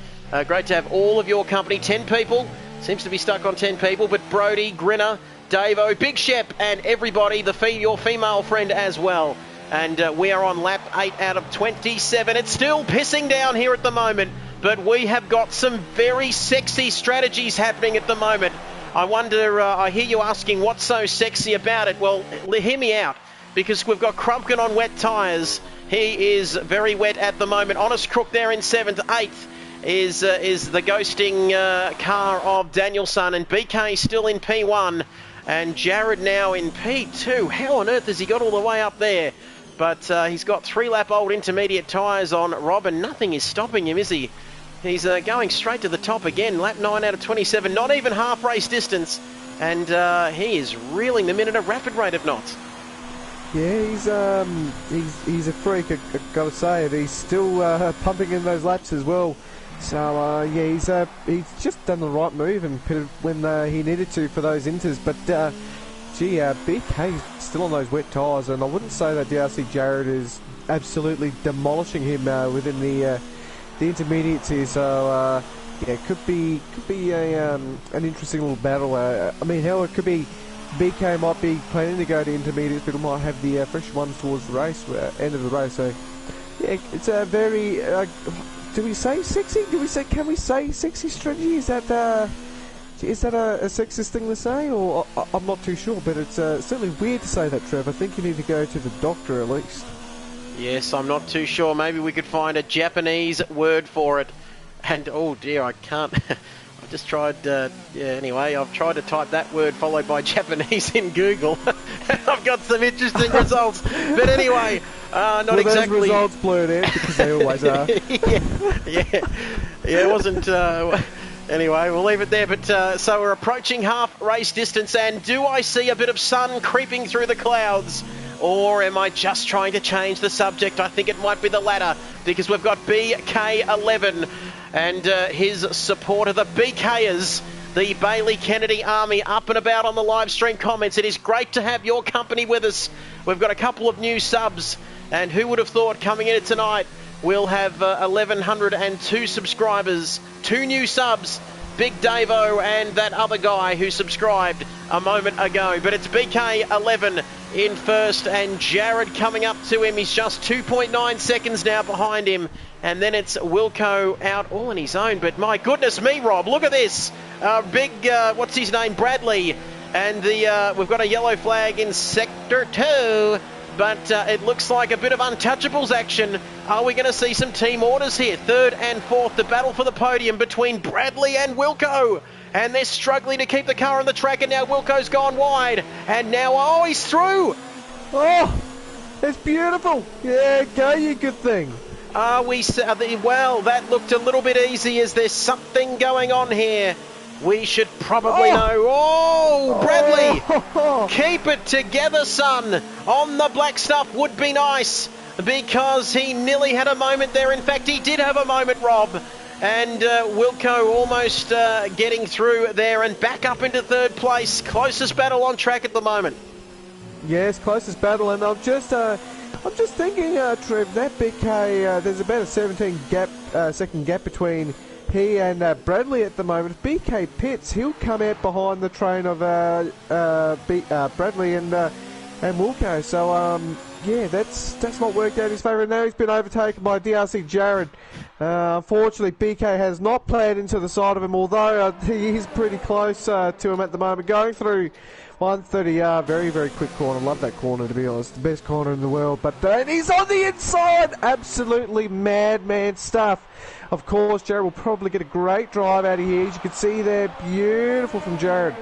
Great to have all of your company. 10 people. Seems to be stuck on 10 people, but Brody, Grinner, Davo, Big Shep, and everybody, your female friend as well. And we are on lap 8 out of 27. It's still pissing down here at the moment, but we have got some very sexy strategies happening at the moment. I wonder, I hear you asking what's so sexy about it. Well, hear me out, because we've got Crumpkin on wet tyres. He is very wet at the moment. Honest Crook there in 7th. 8th is the ghosting car of Danielson, and BK still in P1, and Jared now in P2. How on earth has he got all the way up there? But he's got 3-lap-old intermediate tyres on, Rob, and nothing is stopping him, is he? He's going straight to the top again. Lap 9 out of 27, not even half race distance. And he is reeling them in at a rapid rate of knots. Yeah, he's a freak, I've got to say it. He's still pumping in those laps as well. So, yeah, he's just done the right move and pitted when he needed to for those inters. But, gee, BK's still on those wet tyres, and I wouldn't say that DRC Jared is absolutely demolishing him within the intermediates here. So, yeah, could be an interesting little battle. I mean, hell, it could be BK might be planning to go to intermediates, but it might have the fresh ones towards the race, end of the race. So, yeah, it's a very... do we say sexy? Can we say sexy strategy? Is that a sexist thing to say? Or I'm not too sure, but it's certainly weird to say that, Trev. I think you need to go to the doctor at least. Yes, I'm not too sure. Maybe we could find a Japanese word for it. And, oh dear, I can't... I just tried, anyway, I've tried to type that word followed by Japanese in Google. I've got some interesting results. But anyway, not exactly... those results blurred out because they always are. yeah, it wasn't... Anyway, we'll leave it there. But so we're approaching half race distance, and do I see a bit of sun creeping through the clouds? Or am I just trying to change the subject? I think it might be the latter, because we've got BK11 and his supporter, the BKers, the Bailey Kennedy Army, up and about on the live stream comments. It is great to have your company with us. We've got a couple of new subs, and who would have thought coming in tonight we'll have 1,102 subscribers, 2 new subs, Big Davo and that other guy who subscribed a moment ago. But it's BK11 in first, and Jared coming up to him. He's just 2.9 seconds now behind him. And then it's Wilco out all on his own. But my goodness me, Rob, look at this. What's his name? Bradley. And we've got a yellow flag in Sector 2. But it looks like a bit of untouchables action. Are we going to see some team orders here? 3rd and 4th, the battle for the podium between Bradley and Wilco. And they're struggling to keep the car on the track, and now Wilco's gone wide. And now, oh, he's through. Oh, it's beautiful. Yeah, go, you good thing. Well, that looked a little bit easy. Is there something going on here? We should probably know. Oh, Bradley, keep it together, son. On the black stuff would be nice, because he nearly had a moment there. In fact, he did have a moment, Rob. And Wilco almost getting through there and back up into 3rd place. Closest battle on track at the moment. Yes, closest battle. And I'm just thinking, Trev, that BK, there's about a 17-second gap between he and Bradley at the moment. If BK pits, he'll come out behind the train of Bradley and Wilco. So yeah, that's not worked out in his favour. Now he's been overtaken by DRC Jared. Unfortunately, BK has not played into the side of him, although he is pretty close to him at the moment. Going through 130, very, very quick corner. Love that corner, to be honest. The best corner in the world. But he's on the inside. Absolutely madman stuff. Of course, Jared will probably get a great drive out of here. As you can see there, beautiful from Jared.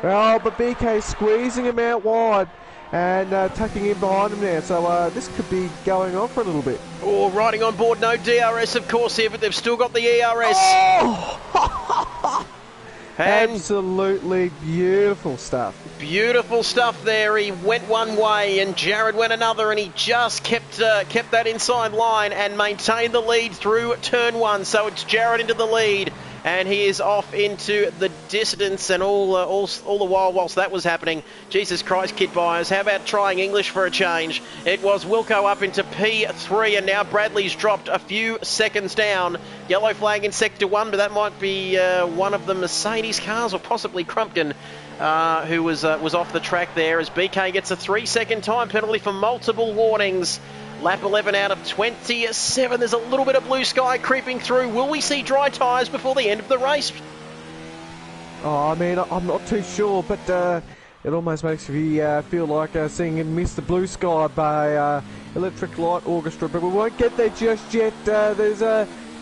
Oh, but BK squeezing him out wide and tucking in behind him now. So this could be going on for a little bit. Oh, riding on board, no DRS of course here, but they've still got the ERS. Oh! Absolutely beautiful stuff. Beautiful stuff there. He went one way and Jared went another, and he just kept that inside line and maintained the lead through turn one. So it's Jared into the lead, and he is off into the distance. And all the while, whilst that was happening, Jesus Christ, kit buyers, how about trying English for a change? It was Wilco up into P3, and now Bradley's dropped a few seconds down. Yellow flag in sector 1, but that might be one of the Mercedes cars, or possibly Crumpton, who was off the track there, as BK gets a 3-second time penalty for multiple warnings. Lap 11 out of 27. There's a little bit of blue sky creeping through. Will we see dry tyres before the end of the race? Oh, I mean, I'm not too sure, but it almost makes me feel like seeing him miss the blue sky by Electric Light Orchestra, but we won't get there just yet. There's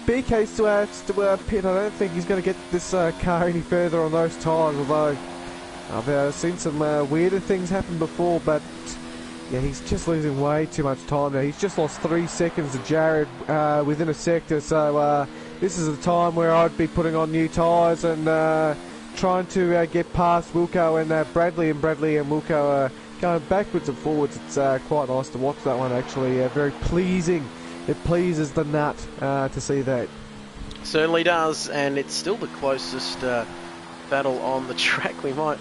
BK still has to pit. I don't think he's going to get this car any further on those tyres, although I've seen some weirder things happen before, but yeah, he's just losing way too much time now. He's just lost 3 seconds to Jared within a sector, so this is the time where I'd be putting on new tyres and trying to get past Wilco and Bradley, and Wilco are going backwards and forwards. It's quite nice to watch that one, actually. Very pleasing. It pleases the nut to see that. Certainly does, and it's still the closest battle on the track. We might...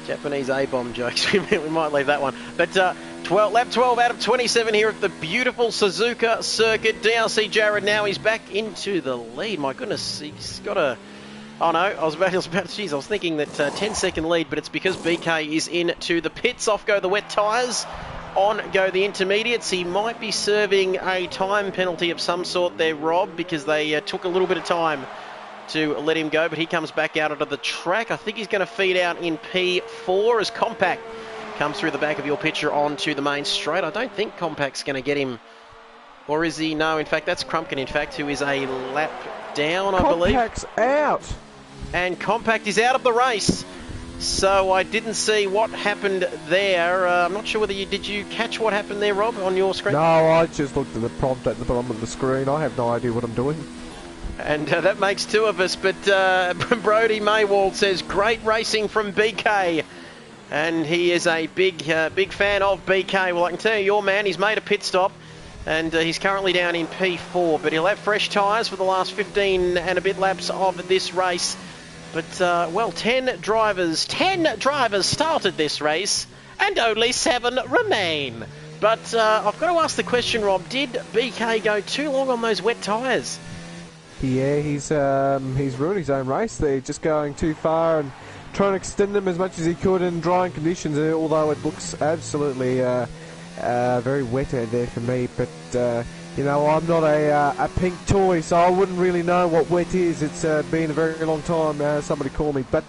Japanese A-bomb jokes, we might leave that one. But lap 12 out of 27 here at the beautiful Suzuka circuit. DRC Jared now, he's back into the lead. My goodness, he's got a... Oh no, I was thinking that 10-second lead, but it's because BK is into the pits. Off go the wet tyres. On go the intermediates. He might be serving a time penalty of some sort there, Rob, because they took a little bit of time to let him go, but he comes back out onto the track. I think he's going to feed out in P4 as Compact comes through the back of your picture onto the main straight. I don't think Compact's going to get him, or is he? No, in fact, that's Crumpkin, in fact, who is a lap down, I believe. Compact's out. And Compact is out of the race. So I didn't see what happened there. I'm not sure whether did you catch what happened there, Rob, on your screen? No, I just looked at the prompt at the bottom of the screen. I have no idea what I'm doing. And that makes two of us, but Brody Maywald says, great racing from BK. And he is a big fan of BK. Well, I can tell you, your man, he's made a pit stop, and he's currently down in P4, but he'll have fresh tyres for the last 15 and a bit laps of this race. But, well, 10 drivers started this race, and only 7 remain. But I've got to ask the question, Rob, did BK go too long on those wet tyres? Yeah, he's ruined his own race there, just going too far and trying to extend them as much as he could in drying conditions, although it looks absolutely very wet out there for me. But, you know, I'm not a pink toy, so I wouldn't really know what wet is. It's been a very long time, somebody call me. But,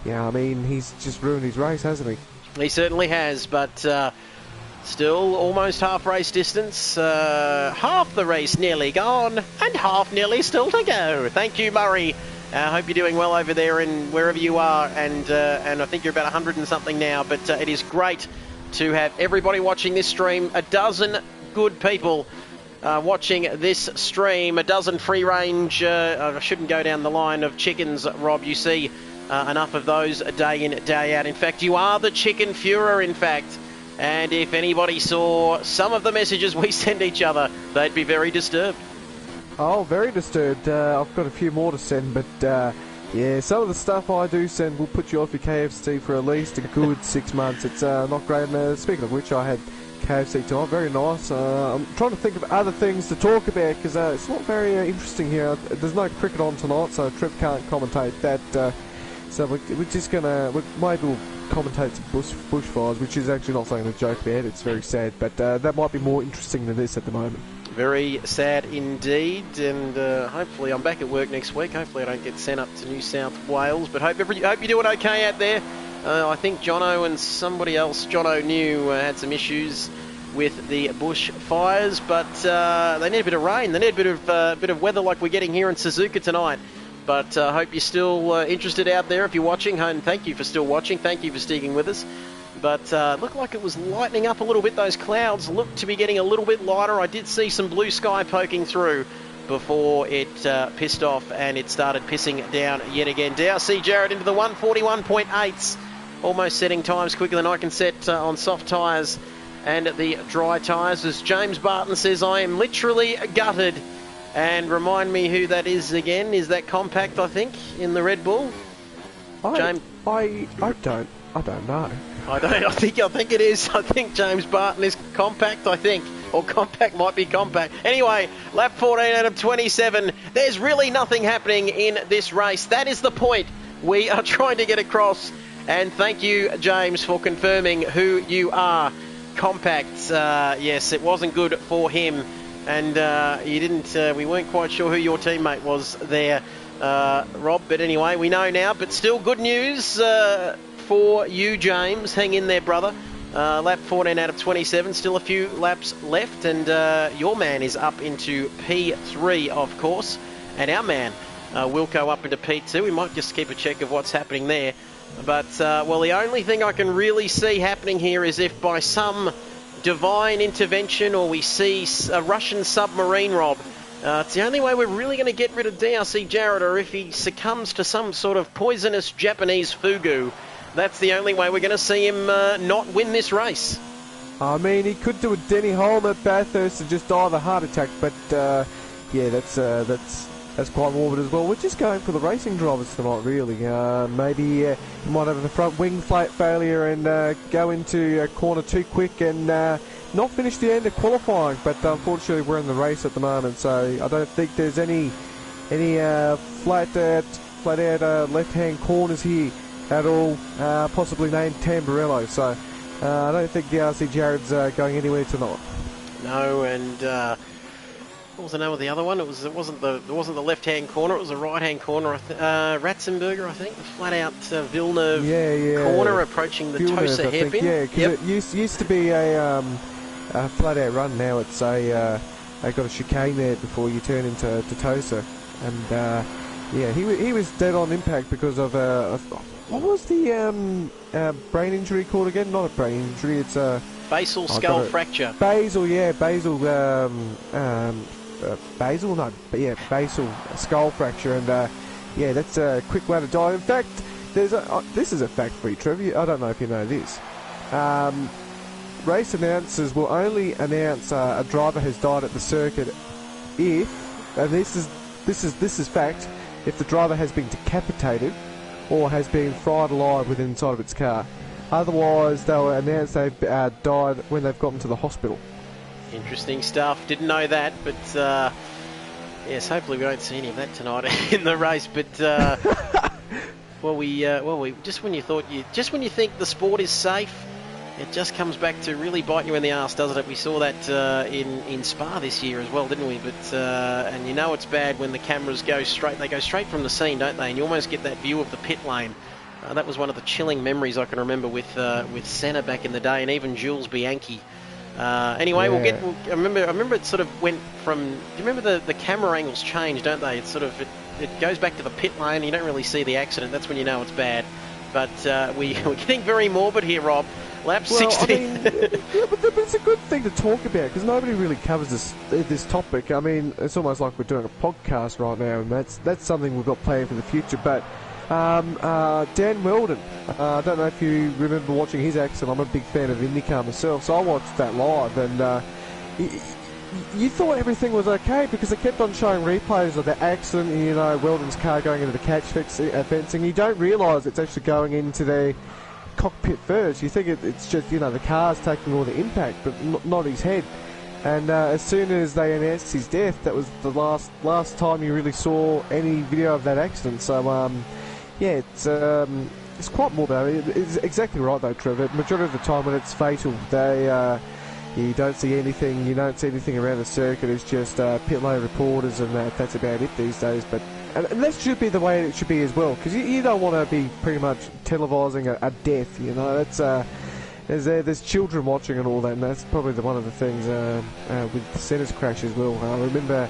yeah, I mean, he's just ruined his race, hasn't he? He certainly has, but... still almost half race distance, half the race nearly gone, and half nearly still to go. Thank you, Murray. I hope you're doing well over there and wherever you are, and I think you're about 100 and something now, but it is great to have everybody watching this stream. A dozen good people watching this stream, a dozen free range, I shouldn't go down the line of chickens, Rob. You see enough of those day in, day out. In fact, you are the chicken Führer, in fact. And if anybody saw some of the messages we send each other, they'd be very disturbed. Oh, very disturbed. I've got a few more to send, but yeah, some of the stuff I do send will put you off your KFC for at least a good 6 months. It's not great. Speaking of which, I had KFC tonight. Very nice. I'm trying to think of other things to talk about because it's not very interesting here. There's no cricket on tonight, so Trev can't commentate that. So we're just going to... Maybe we'll commentates bushfires, which is actually not something to joke about. It's very sad, but that might be more interesting than this at the moment. Very sad indeed, and hopefully I'm back at work next week. Hopefully I don't get sent up to New South Wales, but hope you're doing okay out there. I think Jono and somebody else, Jono knew, had some issues with the bushfires, but they need a bit of rain. They need a bit of weather like we're getting here in Suzuka tonight. But I hope you're still interested out there if you're watching, and thank you for still watching. Thank you for sticking with us. But looked like it was lightening up a little bit. Those clouds looked to be getting a little bit lighter. I did see some blue sky poking through before it pissed off and it started pissing down yet again. Darcy Jarrett into the 141.8s. Almost setting times quicker than I can set on soft tyres and the dry tyres. As James Barton says, I am literally gutted. And remind me who that is again. Is that Compact, I think, in the Red Bull? James, I don't know. I think it is. I think James Barton is Compact, I think. Or Compact might be Compact. Anyway, lap 14 out of 27. There's really nothing happening in this race. That is the point we are trying to get across. And thank you, James, for confirming who you are. Compact, yes, it wasn't good for him. And we weren't quite sure who your teammate was there, Rob. But anyway, we know now. But still good news for you, James. Hang in there, brother. Lap 14 out of 27. Still a few laps left. And your man is up into P3, of course. And our man, Wilco, up into P2. We might just keep a check of what's happening there. But, well, the only thing I can really see happening here is if by some divine intervention or we see a Russian submarine, Rob, it's the only way we're really going to get rid of DRC Jarrett, or if he succumbs to some sort of poisonous Japanese fugu, that's the only way we're going to see him not win this race. I mean, he could do a Denny Holm at Bathurst and just die of a heart attack, but yeah, that's quite morbid as well. We're just going for the racing drivers tonight, really. Maybe he might have a front wing failure and go into corner too quick and not finish the end of qualifying. But unfortunately, we're in the race at the moment, so I don't think there's any flat out left-hand corners here at all. Possibly named Tamburello. So I don't think DRC Jarrett's going anywhere tonight. No, and. What was the name of the other one? It wasn't the left-hand corner. It was the right-hand corner. Ratzenberger, I think, the flat-out Villeneuve corner approaching the Tosa hairpin. Yeah, because it used to be a flat-out run. Now it's they got a chicane there before you turn into Tosa, and yeah, he was dead on impact because of what was the brain injury called again? Not a brain injury. It's a basal skull fracture. Basal skull fracture, and yeah, that's a quick way to die. In fact, this is a fact for you, Trevor. I don't know if you know this. Race announcers will only announce a driver has died at the circuit if, and this is fact, if the driver has been decapitated or has been fried alive within inside of its car. Otherwise, they'll announce they've died when they've gotten to the hospital. Interesting stuff. Didn't know that, but yes, hopefully we don't see any of that tonight in the race. But just when you think the sport is safe, it just comes back to really bite you in the arse, doesn't it? We saw that in Spa this year as well, didn't we? But and you know it's bad when the cameras go straight. They go straight from the scene, don't they? And you almost get that view of the pit lane. That was one of the chilling memories I can remember with Senna back in the day, and even Jules Bianchi. Anyway, yeah. I remember it sort of went from. Do you remember the camera angles change, don't they? It's sort of it goes back to the pit lane. You don't really see the accident. That's when you know it's bad. But we're getting very morbid here, Rob. Lap 16. I mean, yeah, but it's a good thing to talk about because nobody really covers this topic. I mean, it's almost like we're doing a podcast right now, and that's something we've got planned for the future. But Dan Weldon, I don't know if you remember watching his accident. I'm a big fan of IndyCar myself, so I watched that live, and you thought everything was okay because they kept on showing replays of the accident, and, you know, Weldon's car going into the catch fencing. You don't realise it's actually going into their cockpit first. You think it's just, you know, the car's taking all the impact, but not his head. And as soon as they announced his death, that was the last time you really saw any video of that accident. So yeah, it's it's quite more though. It's exactly right though, Trevor. Majority of the time when it's fatal, you don't see anything. You don't see anything around the circuit. It's just pit lane reporters, and that's about it these days. But and that should be the way it should be as well, because you don't want to be pretty much televising a death. You know, that's there's children watching and all that, and that's probably one of the things with the Centres crash as well. I remember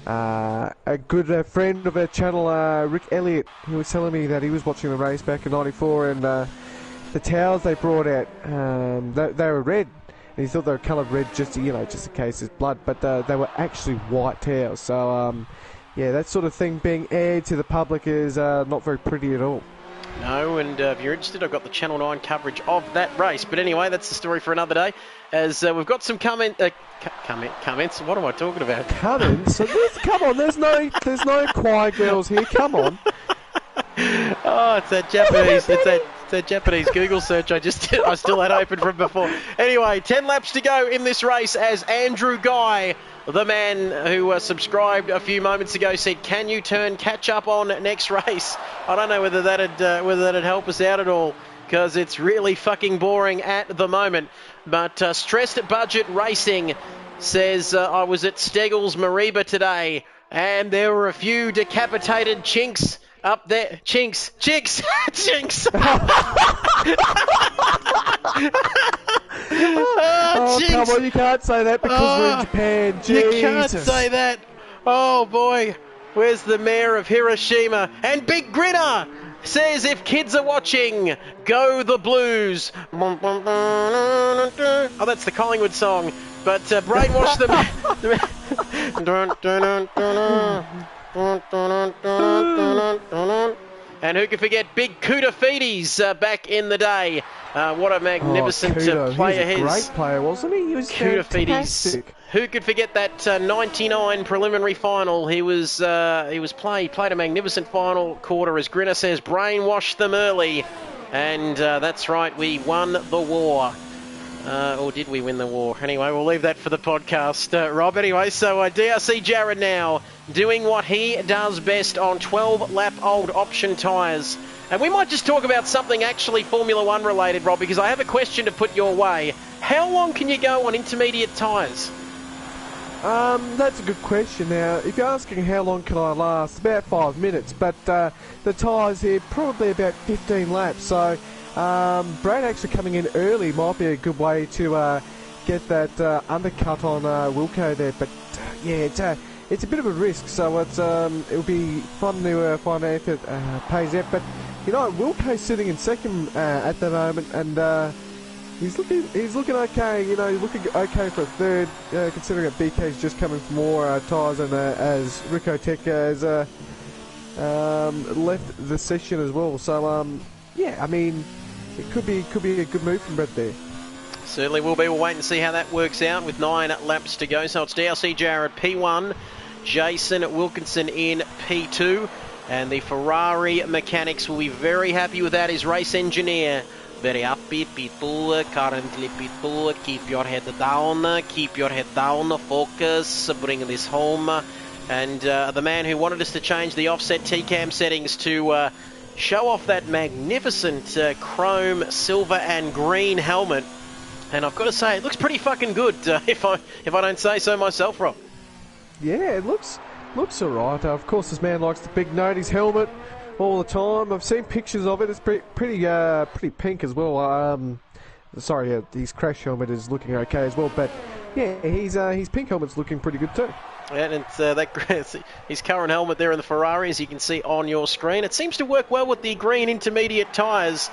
a good friend of our channel, Rick Elliott, who was telling me that he was watching the race back in '94, and the towels they brought out, they were red. And he thought they were coloured red just in case there's blood, but they were actually white towels. So, yeah, that sort of thing being aired to the public is not very pretty at all. No, and if you're interested, I've got the Channel 9 coverage of that race. But anyway, that's the story for another day. As we've got some comments. What am I talking about? Comments? Come on, there's no choir girls here. Come on. Oh, it's that Japanese. It's that Japanese Google search I still had open from before. Anyway, 10 laps to go in this race as Andrew Guy, the man who subscribed a few moments ago, said, "Can you turn catch up on next race?" I don't know whether that'd help us out at all, because it's really fucking boring at the moment. But Stressed Budget Racing says, "I was at Steggles Mariba today, and there were a few decapitated chinks up there." Chinks. Chinks. Oh, come on, you can't say that because we're in Japan. Jesus. You can't say that. Oh, boy. Where's the mayor of Hiroshima? And Big Grinner says, "If kids are watching, go the Blues." Oh, that's the Collingwood song. But brainwash them. And who can forget Big Kuda Feedes back in the day? What a magnificent player he was a great player, wasn't he? He was Kuda fantastic. Feedes. Who could forget that 99 preliminary final? He played a magnificent final quarter, as Grinner says, brainwashed them early. And that's right, we won the war. Or did we win the war? Anyway, we'll leave that for the podcast, Rob. Anyway, so DRC Jared now doing what he does best on 12-lap-old option tyres. And we might just talk about something actually Formula 1 related, Rob, because I have a question to put your way. How long can you go on intermediate tyres? That's a good question. Now, if you're asking how long can I last, about 5 minutes. But the tyres here, probably about 15 laps. So Brad actually coming in early might be a good way to get that undercut on Wilco there. But yeah, it's a bit of a risk. So it'll be fun to find out if it pays out. But you know, Wilco's sitting in second at the moment, and he's looking okay. You know, he's looking okay for a third, considering that BK's just coming for more tyres, and as Rico Tech has left the session as well. So yeah, I mean, it could be a good move from Brett there. Certainly will be. We'll wait and see how that works out with 9 laps to go. So it's DRC Jared P1, Jason Wilkinson in P2, and the Ferrari mechanics will be very happy with that. His race engineer, very happy. People currently, people keep your head down, focus, bring this home. And the man who wanted us to change the offset TCAM settings to show off that magnificent chrome, silver and green helmet. And I've got to say, it looks pretty fucking good, if I don't say so myself, Rob. Yeah, it looks alright. Of course, this man likes the big notice helmet all the time. I've seen pictures of it. It's pretty pink as well. Sorry, his crash helmet is looking okay as well. But yeah, his pink helmet's looking pretty good too. And it's his current helmet there in the Ferrari, as you can see on your screen. It seems to work well with the green intermediate tyres.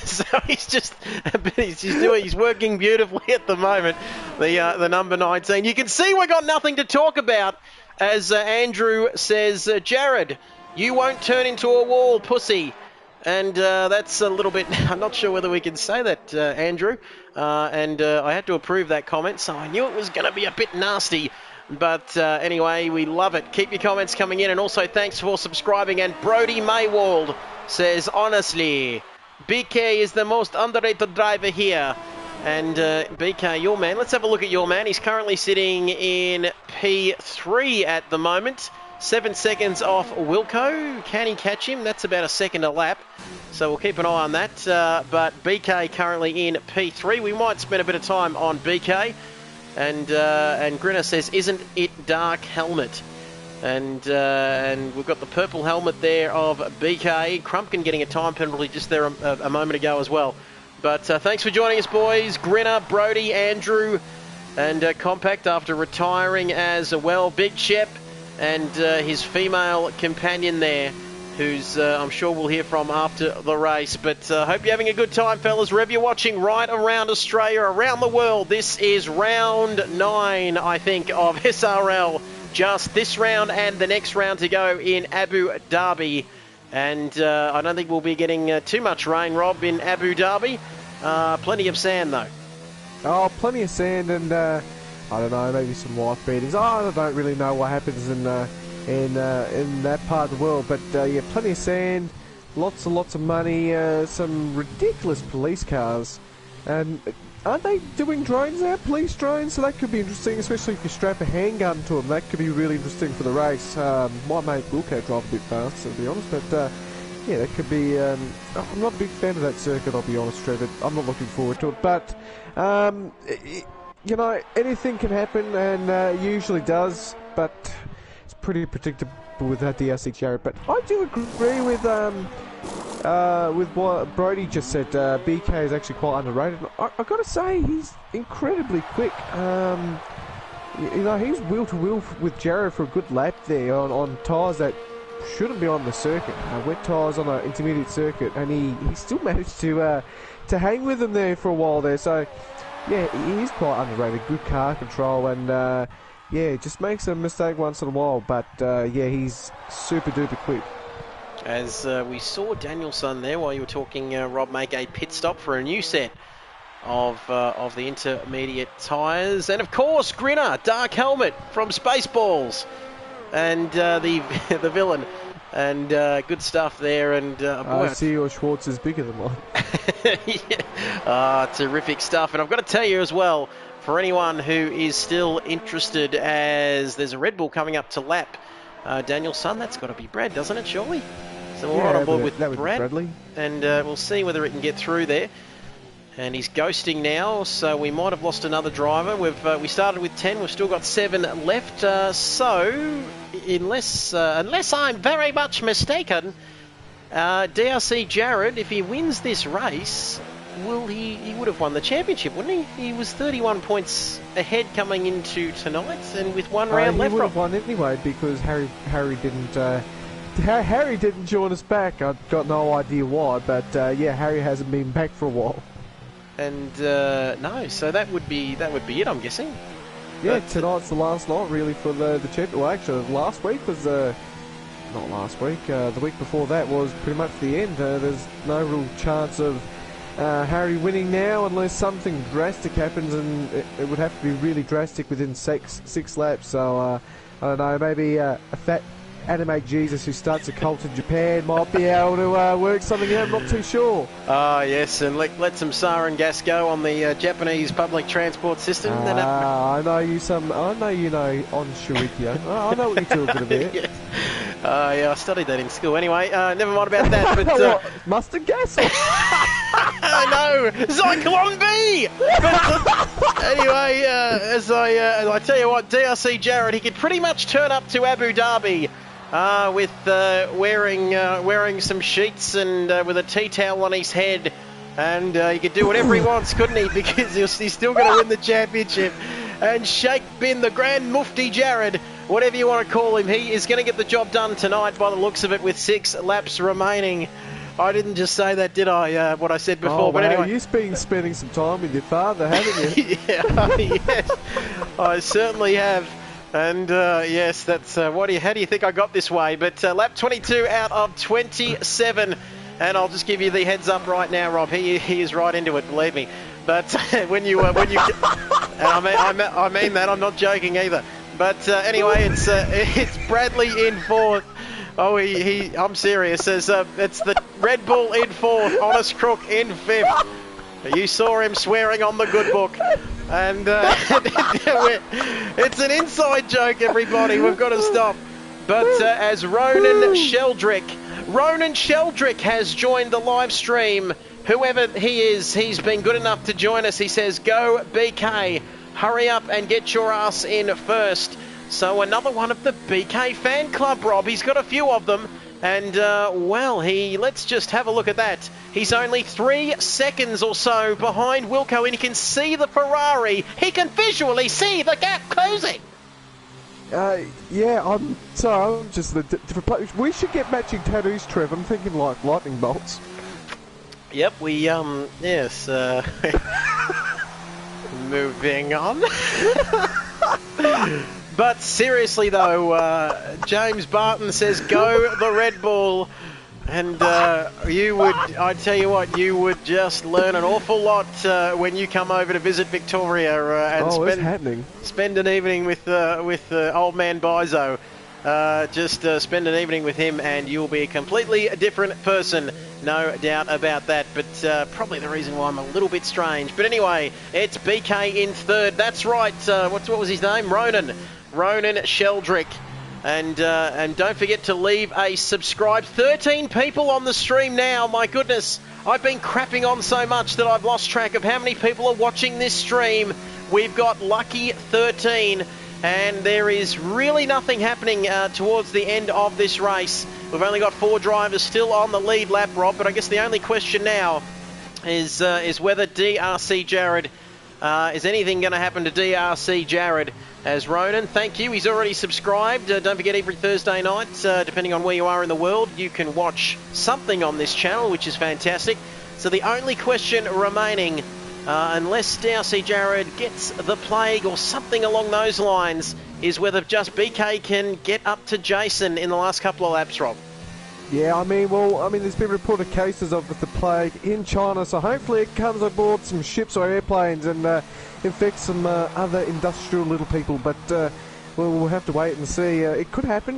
So he's working beautifully at the moment. The number 19. You can see we've got nothing to talk about, as Andrew says, Jared, you won't turn into a wall, pussy. And that's a little bit, I'm not sure whether we can say that, Andrew. And I had to approve that comment, so I knew it was going to be a bit nasty. But anyway, we love it. Keep your comments coming in, and also thanks for subscribing. And Brody Maywald says, honestly, BK is the most underrated driver here. And BK, your man, let's have a look at your man. He's currently sitting in P3 at the moment. 7 seconds off Wilco. Can he catch him? That's about a second a lap. So we'll keep an eye on that. But BK currently in P3. We might spend a bit of time on BK. And Grinner says, isn't it Dark Helmet? And we've got the purple helmet there of BK. Crumpkin getting a time penalty just there a moment ago as well. But thanks for joining us, boys. Grinner, Brody, Andrew, and Compact after retiring as well. Big Shep and his female companion there, who's I'm sure we'll hear from after the race. But hope you're having a good time, fellas. Wherever you're watching right around Australia, around the world, this is round 9, I think, of SRL. Just this round and the next round to go in Abu Dhabi. And I don't think we'll be getting too much rain, Rob, in Abu Dhabi. Plenty of sand, though. Oh, plenty of sand and, I don't know, maybe some wife beatings. I don't really know what happens in that part of the world. But, yeah, plenty of sand, lots and lots of money, some ridiculous police cars. And aren't they doing drones now, police drones? So that could be interesting, especially if you strap a handgun to them. That could be really interesting for the race. Might make Wilco drive a bit faster, to be honest. But, yeah, that could be... I'm not a big fan of that circuit, I'll be honest, Trevor. I'm not looking forward to it. But, you know, anything can happen, and usually does. But it's pretty predictable with that DRC Jared. But I do agree with what Brody just said. BK is actually quite underrated. I've got to say, he's incredibly quick. You know, he's wheel to wheel with Jared for a good lap there on tyres that shouldn't be on the circuit. Wet tyres on an intermediate circuit, and he still managed to hang with them there for a while there. So, yeah, he is quite underrated. Good car control, and yeah, just makes a mistake once in a while. But yeah, he's super duper quick. As we saw Danielson there while you were talking, Rob, make a pit stop for a new set of the intermediate tyres. And of course, Grinner, Dark Helmet from Spaceballs, and the villain. And good stuff there. And boy, I see your Schwartz is bigger than mine. Yeah. Terrific stuff. And I've got to tell you as well, for anyone who is still interested, as there's a Red Bull coming up to lap Danielson, that's got to be Brad, doesn't it, surely? So we're right on board with Brad, and we'll see whether it can get through there. And he's ghosting now, so we might have lost another driver. We started with 10, we've still got 7 left. So unless I'm very much mistaken, DRC Jared, if he wins this race, he would have won the championship, wouldn't he? He was 31 points ahead coming into tonight, and with one round left. He would have won anyway because Harry didn't join us back. I've got no idea why, but yeah, Harry hasn't been back for a while. And no, so that would be it, I'm guessing. Yeah, but tonight's the last night really for the championship. Well, actually, last week was not last week. The week before that was pretty much the end. There's no real chance of Harry winning now unless something drastic happens, and it would have to be really drastic within six laps. So I don't know, maybe a fat anime Jesus who starts a cult in Japan might be able to work something out. I'm not too sure. Yes, and let some sarin gas go on the Japanese public transport system. I know you know on Shurikyo. I know what you're talking about. Yes. Yeah, I studied that in school. Anyway, never mind about that. But what, mustard gas? I know, Zyklon B. But, anyway, as I tell you what, DRC Jared, he could pretty much turn up to Abu Dhabi with wearing some sheets and with a tea towel on his head, and he could do whatever he wants, couldn't he? Because he's still going to win the championship. And Sheikh bin the Grand Mufti Jared, whatever you want to call him, he is going to get the job done tonight by the looks of it with 6 laps remaining. I didn't just say that, did I? What I said before. Oh, but anyway, you've been spending some time with your father, haven't you? Yeah, yes, I certainly have. And yes, that's how do you think I got this way? But lap 22 out of 27, and I'll just give you the heads up right now, Rob. He is right into it, believe me. But when you and I mean that, I'm not joking either. But anyway, it's Bradley in 4th. Oh, I'm serious. It's the Red Bull in 4th, Honest Crook in 5th. You saw him swearing on the good book. And it's an inside joke, everybody. We've got to stop. But as Ronan Sheldrick has joined the live stream. Whoever he is, he's been good enough to join us. He says, go BK, hurry up and get your ass in first. So another one of the BK fan club, Rob. He's got a few of them. And, let's just have a look at that. He's only 3 seconds or so behind Wilco, and he can see the Ferrari. He can visually see the gap closing. I'm sorry, I'm just the different place. We should get matching tattoos, Trev. I'm thinking like lightning bolts. Yep, yes, moving on. But seriously though, James Barton says go the Red Bull, and I tell you what, you would just learn an awful lot when you come over to visit Victoria and spend an evening with old man Bizo. Spend an evening with him and you'll be a completely different person, no doubt about that. But probably the reason why I'm a little bit strange. But anyway, it's BK in third. That's right. What was his name? Ronan Sheldrick. And don't forget to leave a subscribe. 13 people on the stream now. My goodness, I've been crapping on so much that I've lost track of how many people are watching this stream. We've got lucky 13. And there is really nothing happening towards the end of this race. We've only got 4 drivers still on the lead lap, Rob. But I guess the only question now is whether DRC Jared, is anything going to happen to DRC Jared? As Ronan, thank you. He's already subscribed. Don't forget, every Thursday night, depending on where you are in the world, you can watch something on this channel, which is fantastic. So the only question remaining, unless DRC Jared gets the plague or something along those lines, is whether just BK can get up to Jason in the last couple of laps, Rob. Yeah, there's been reported cases of the plague in China, so hopefully it comes aboard some ships or airplanes and infects some other industrial little people. But we'll have to wait and see. It could happen,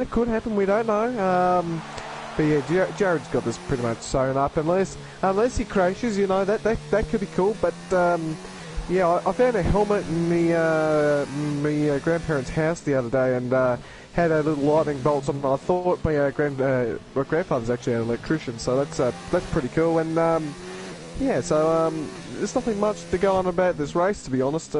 we don't know. But yeah, Jared's got this pretty much sewn up, unless he crashes, that could be cool. But I found a helmet in my grandparents' house the other day, and had a little lightning bolts on. I thought my grandfather's actually an electrician, so that's pretty cool. And there's nothing much to go on about this race, to be honest.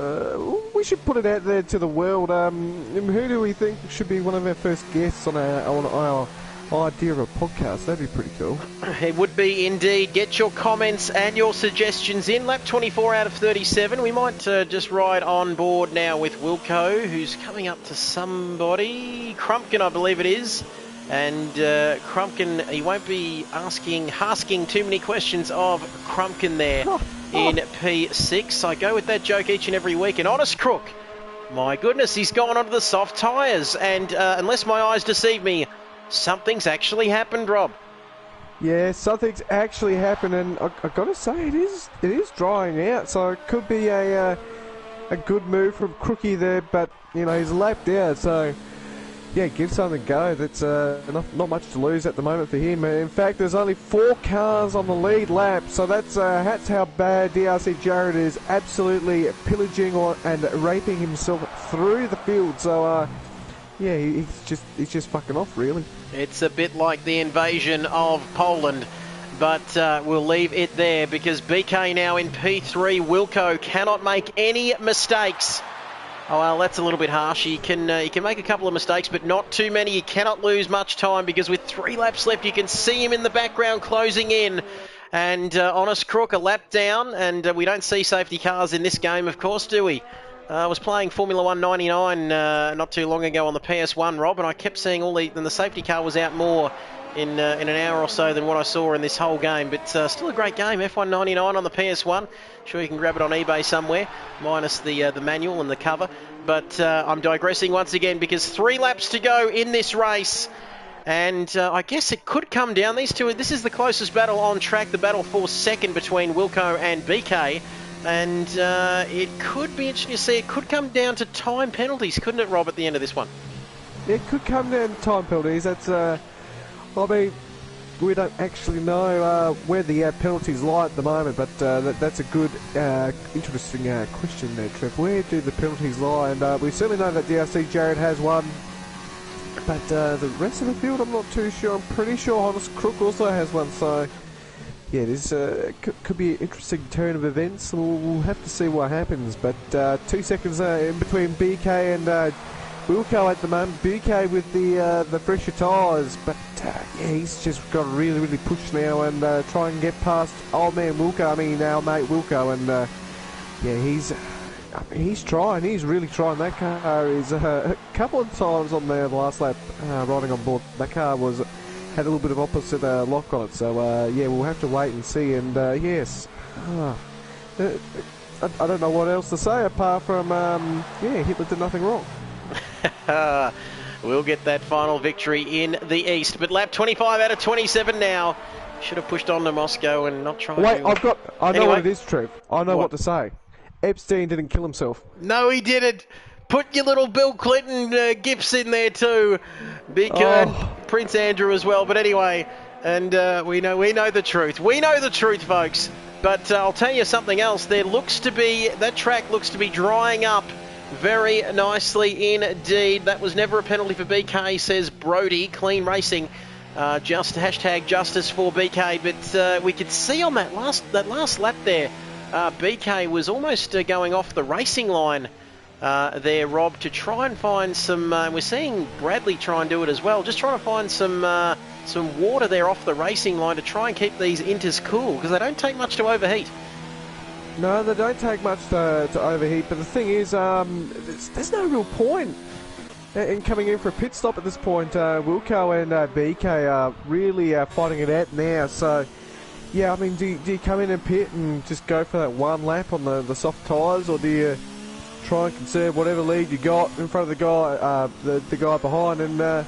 We should put it out there to the world. Who do we think should be one of our first guests on our idea of a podcast? That'd be pretty cool. It would be indeed. Get your comments and your suggestions in. Lap 24 out of 37. We might just ride on board now with Wilco, who's coming up to somebody. Crumpkin, I believe it is. And Crumpkin, he won't be asking too many questions of Crumpkin there in P6. I go with that joke each and every week. And Honest Crook, my goodness, he's gone onto the soft tyres. And unless my eyes deceive me, something's actually happened, Rob. Yeah, something's actually happened, and I've got to say it is drying out. So it could be a good move from Crookie there, but he's lapped out. So yeah, give something a go. That's not much to lose at the moment for him. In fact, there's only 4 cars on the lead lap, so that's how bad DRC Jared is. Absolutely pillaging and raping himself through the field. So he's just fucking off, really. It's a bit like the invasion of Poland, but we'll leave it there because BK now in P3. Wilco cannot make any mistakes. Oh, well, that's a little bit harsh. He can make a couple of mistakes, but not too many. He cannot lose much time because with 3 laps left, you can see him in the background closing in. And Honest Crook, a lap down, and we don't see safety cars in this game, of course, do we? I was playing Formula 1 99 not too long ago on the PS1, Rob, and I kept seeing and the safety car was out more in an hour or so than what I saw in this whole game. But still a great game, F1 99 on the PS1. Sure you can grab it on eBay somewhere, minus the manual and the cover. But I'm digressing once again because 3 laps to go in this race. And I guess it could come down. These two, this is the closest battle on track, the battle for second between Wilco and BK. And it could be interesting to see. It could come down to time penalties, couldn't it, Rob, at the end of this one? It could come down to time penalties. That's, we don't actually know where the penalties lie at the moment, but that's a good, interesting question there, Trev. Where do the penalties lie? And we certainly know that DRC Jared has one. but the rest of the field, I'm not too sure. I'm pretty sure Honest Crook also has one, so yeah, this could be an interesting turn of events. We'll have to see what happens, but 2 seconds in between BK and Wilco at the moment. BK with the fresher tyres, but yeah, he's just got to really push now and try and get past old man Wilco, our mate Wilco, and yeah, he's trying, he's really trying. That car is a couple of times on the last lap riding on board. That car had a little bit of opposite lock on it, so yeah, we'll have to wait and see. And yes, I don't know what else to say apart from yeah, Hitler did nothing wrong. We'll get that final victory in the East, but lap 25 out of 27 now. Should have pushed on to Moscow and not tried. Wait, I know what it is, Trev. I know what to say. Epstein didn't kill himself. No, he didn't. Put your little Bill Clinton gifs in there too. Prince Andrew as well. But anyway, and we know the truth. We know the truth, folks. But I'll tell you something else. That track looks to be drying up very nicely indeed. That was never a penalty for BK, says Brody. Clean racing. Just hashtag justice for BK. But we could see on that last lap there, BK was almost going off the racing line there, Rob, to try and find some. We're seeing Bradley try and do it as well. Just trying to find some water there off the racing line to try and keep these inters cool, because they don't take much to overheat. No, they don't take much to overheat, but the thing is, there's no real point in coming in for a pit stop at this point. Wilco and BK are really fighting it out now, so yeah, I mean, do you come in and pit and just go for that one lap on the soft tyres, or do you try and conserve whatever lead you got in front of the guy the guy behind and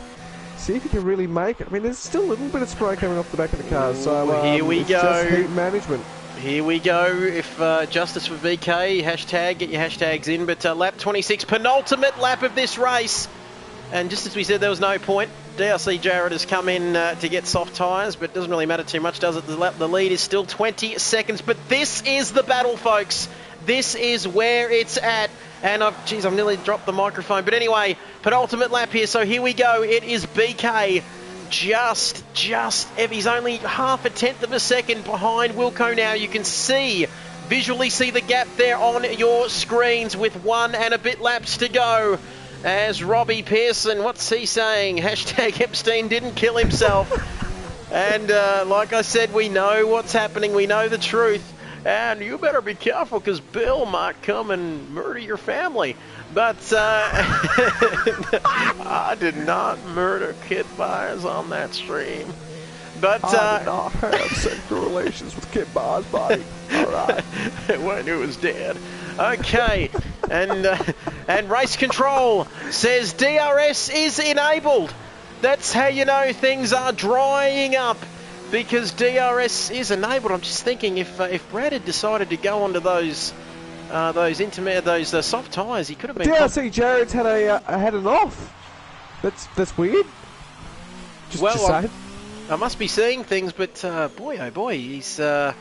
see if you can really make it? I mean, there's still a little bit of spray coming off the back of the car, so here we go. Just heat management. Here we go. If justice for BK, hashtag, get your hashtags in. But lap 26, penultimate lap of this race. And just as we said, there was no point. DRC Jarrett has come in to get soft tyres, but it doesn't really matter too much, does it? The lead is still 20 seconds. But this is the battle, folks. This is where it's at. And I've nearly dropped the microphone. But anyway, penultimate lap here. So here we go. It is BK. He's only half a tenth of a second behind Wilco now. You can visually see the gap there on your screens with 1 and a bit laps to go. As Robbie Pearson, what's he saying? Hashtag Epstein didn't kill himself. And like I said, we know what's happening. We know the truth. And you better be careful, because Bill might come and murder your family. But I did not murder Kid Byers on that stream. But I did not have sexual relations with Kid Byers, buddy. All right. When he was dead. Okay. And race control says DRS is enabled. That's how you know things are drying up, because DRS is enabled. I'm just thinking, if Brad had decided to go onto those soft tyres, he could have been. DRC Jared's had an off. That's weird. Just saying. I must be seeing things, but boy, oh boy, he's had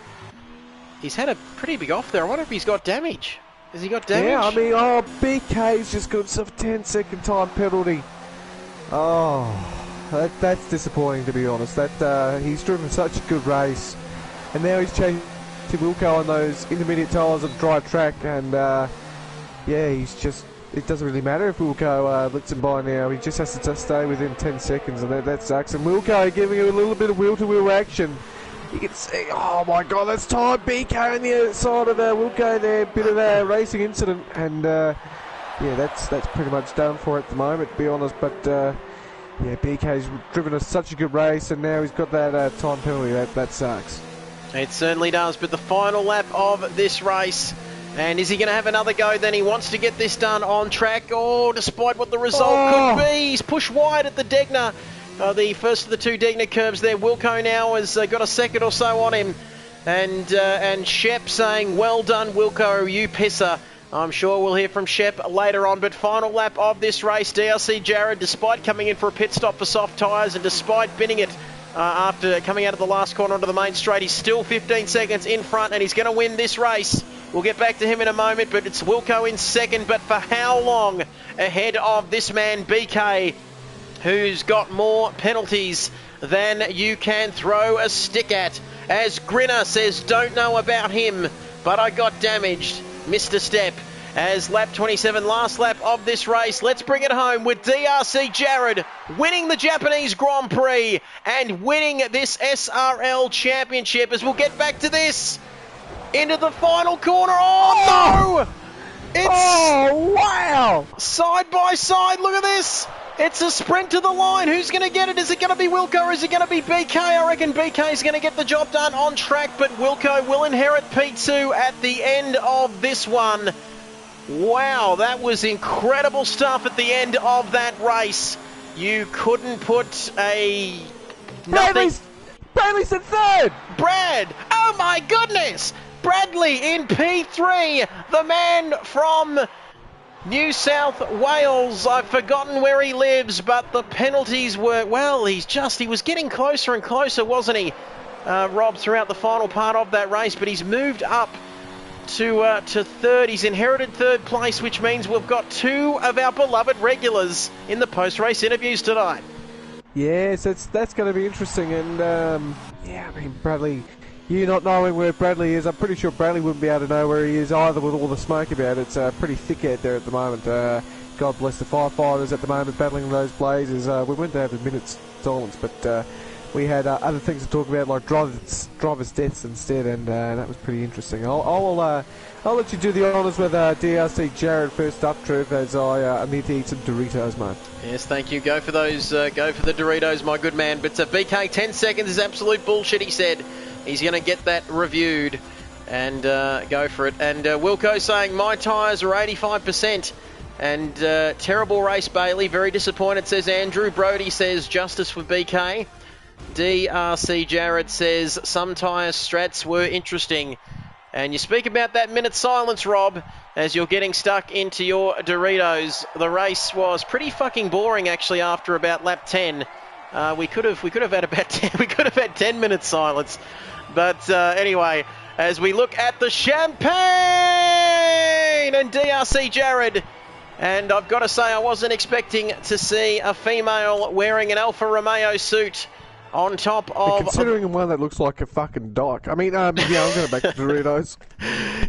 a pretty big off there. I wonder if he's got damage. Has he got damage? Yeah, I mean, BK's just got himself a 10-second time penalty. Oh, that's disappointing, to be honest. He's driven such a good race, and now he's chasing Wilco on those intermediate tyres of dry track, and yeah, it doesn't really matter if Wilco lets him by now. He just has to stay within 10 seconds, and that sucks. And Wilco giving him a little bit of wheel-to-wheel action. You can see, oh my God, that's time. BK on the other side of Wilco there, bit of a racing incident, and yeah, that's pretty much done for at the moment, to be honest. But yeah, BK's driven such a good race, and now he's got that time penalty. That sucks. It certainly does. But the final lap of this race, and is he going to have another go? Then he wants to get this done on track. Oh, despite what the result could be, he's pushed wide at the Degner. The first of the 2 Degner curves there. Wilco now has got a second or so on him, and Shep saying, "Well done, Wilco, you pisser." I'm sure we'll hear from Shep later on. But final lap of this race, DRC Jared, despite coming in for a pit stop for soft tyres and despite binning it after coming out of the last corner onto the main straight, he's still 15 seconds in front, and he's going to win this race. We'll get back to him in a moment, but it's Wilco in second. But for how long ahead of this man, BK, who's got more penalties than you can throw a stick at. As Grinner says, don't know about him, but I got damaged. Missed a step. As lap 27, last lap of this race, let's bring it home with DRC Jared winning the Japanese Grand Prix and winning this SRL Championship. As we'll get back to this into the final corner. Oh no! It's wow! Side by side, look at this. It's a sprint to the line. Who's going to get it? Is it going to be Wilco or is it going to be BK? I reckon BK is going to get the job done on track, but Wilco will inherit P2 at the end of this one. Wow, that was incredible stuff at the end of that race. You couldn't put a... Bradley's in third! Brad! Oh my goodness! Bradley in P3, the man from New South Wales. I've forgotten where he lives, but the penalties were... Well, he was getting closer and closer, wasn't he, Rob, throughout the final part of that race, but he's moved up to third. He's inherited third place, which means we've got two of our beloved regulars in the post-race interviews tonight. Yes, that's going to be interesting. And yeah, I mean, Bradley, you not knowing where Bradley is, I'm pretty sure Bradley wouldn't be able to know where he is either with all the smoke about it. It's pretty thick out there at the moment. God bless the firefighters at the moment battling those blazes. We went to have a minute's silence, but we had other things to talk about, like drivers' deaths instead, and that was pretty interesting. I'll let you do the honours with DRC Jared first up, Trev, as I need to eat some Doritos, mate. Yes, thank you. Go for those. Go for the Doritos, my good man. But BK, 10 seconds is absolute bullshit, he said. He's going to get that reviewed and go for it. And Wilco saying, my tyres are 85%. And terrible race, Bailey. Very disappointed, says Andrew. Brody says, justice for BK. DRC Jared says some tyre strats were interesting. And you speak about that minute silence, Rob, as you're getting stuck into your Doritos. The race was pretty fucking boring actually after about lap 10. We could have had about 10, we could have had 10 minutes silence. But anyway, as we look at the champagne and DRC Jared, and I've got to say I wasn't expecting to see a female wearing an Alfa Romeo suit on top of... Considering one that looks like a fucking dyke. I mean, yeah, I'm going back to Doritos.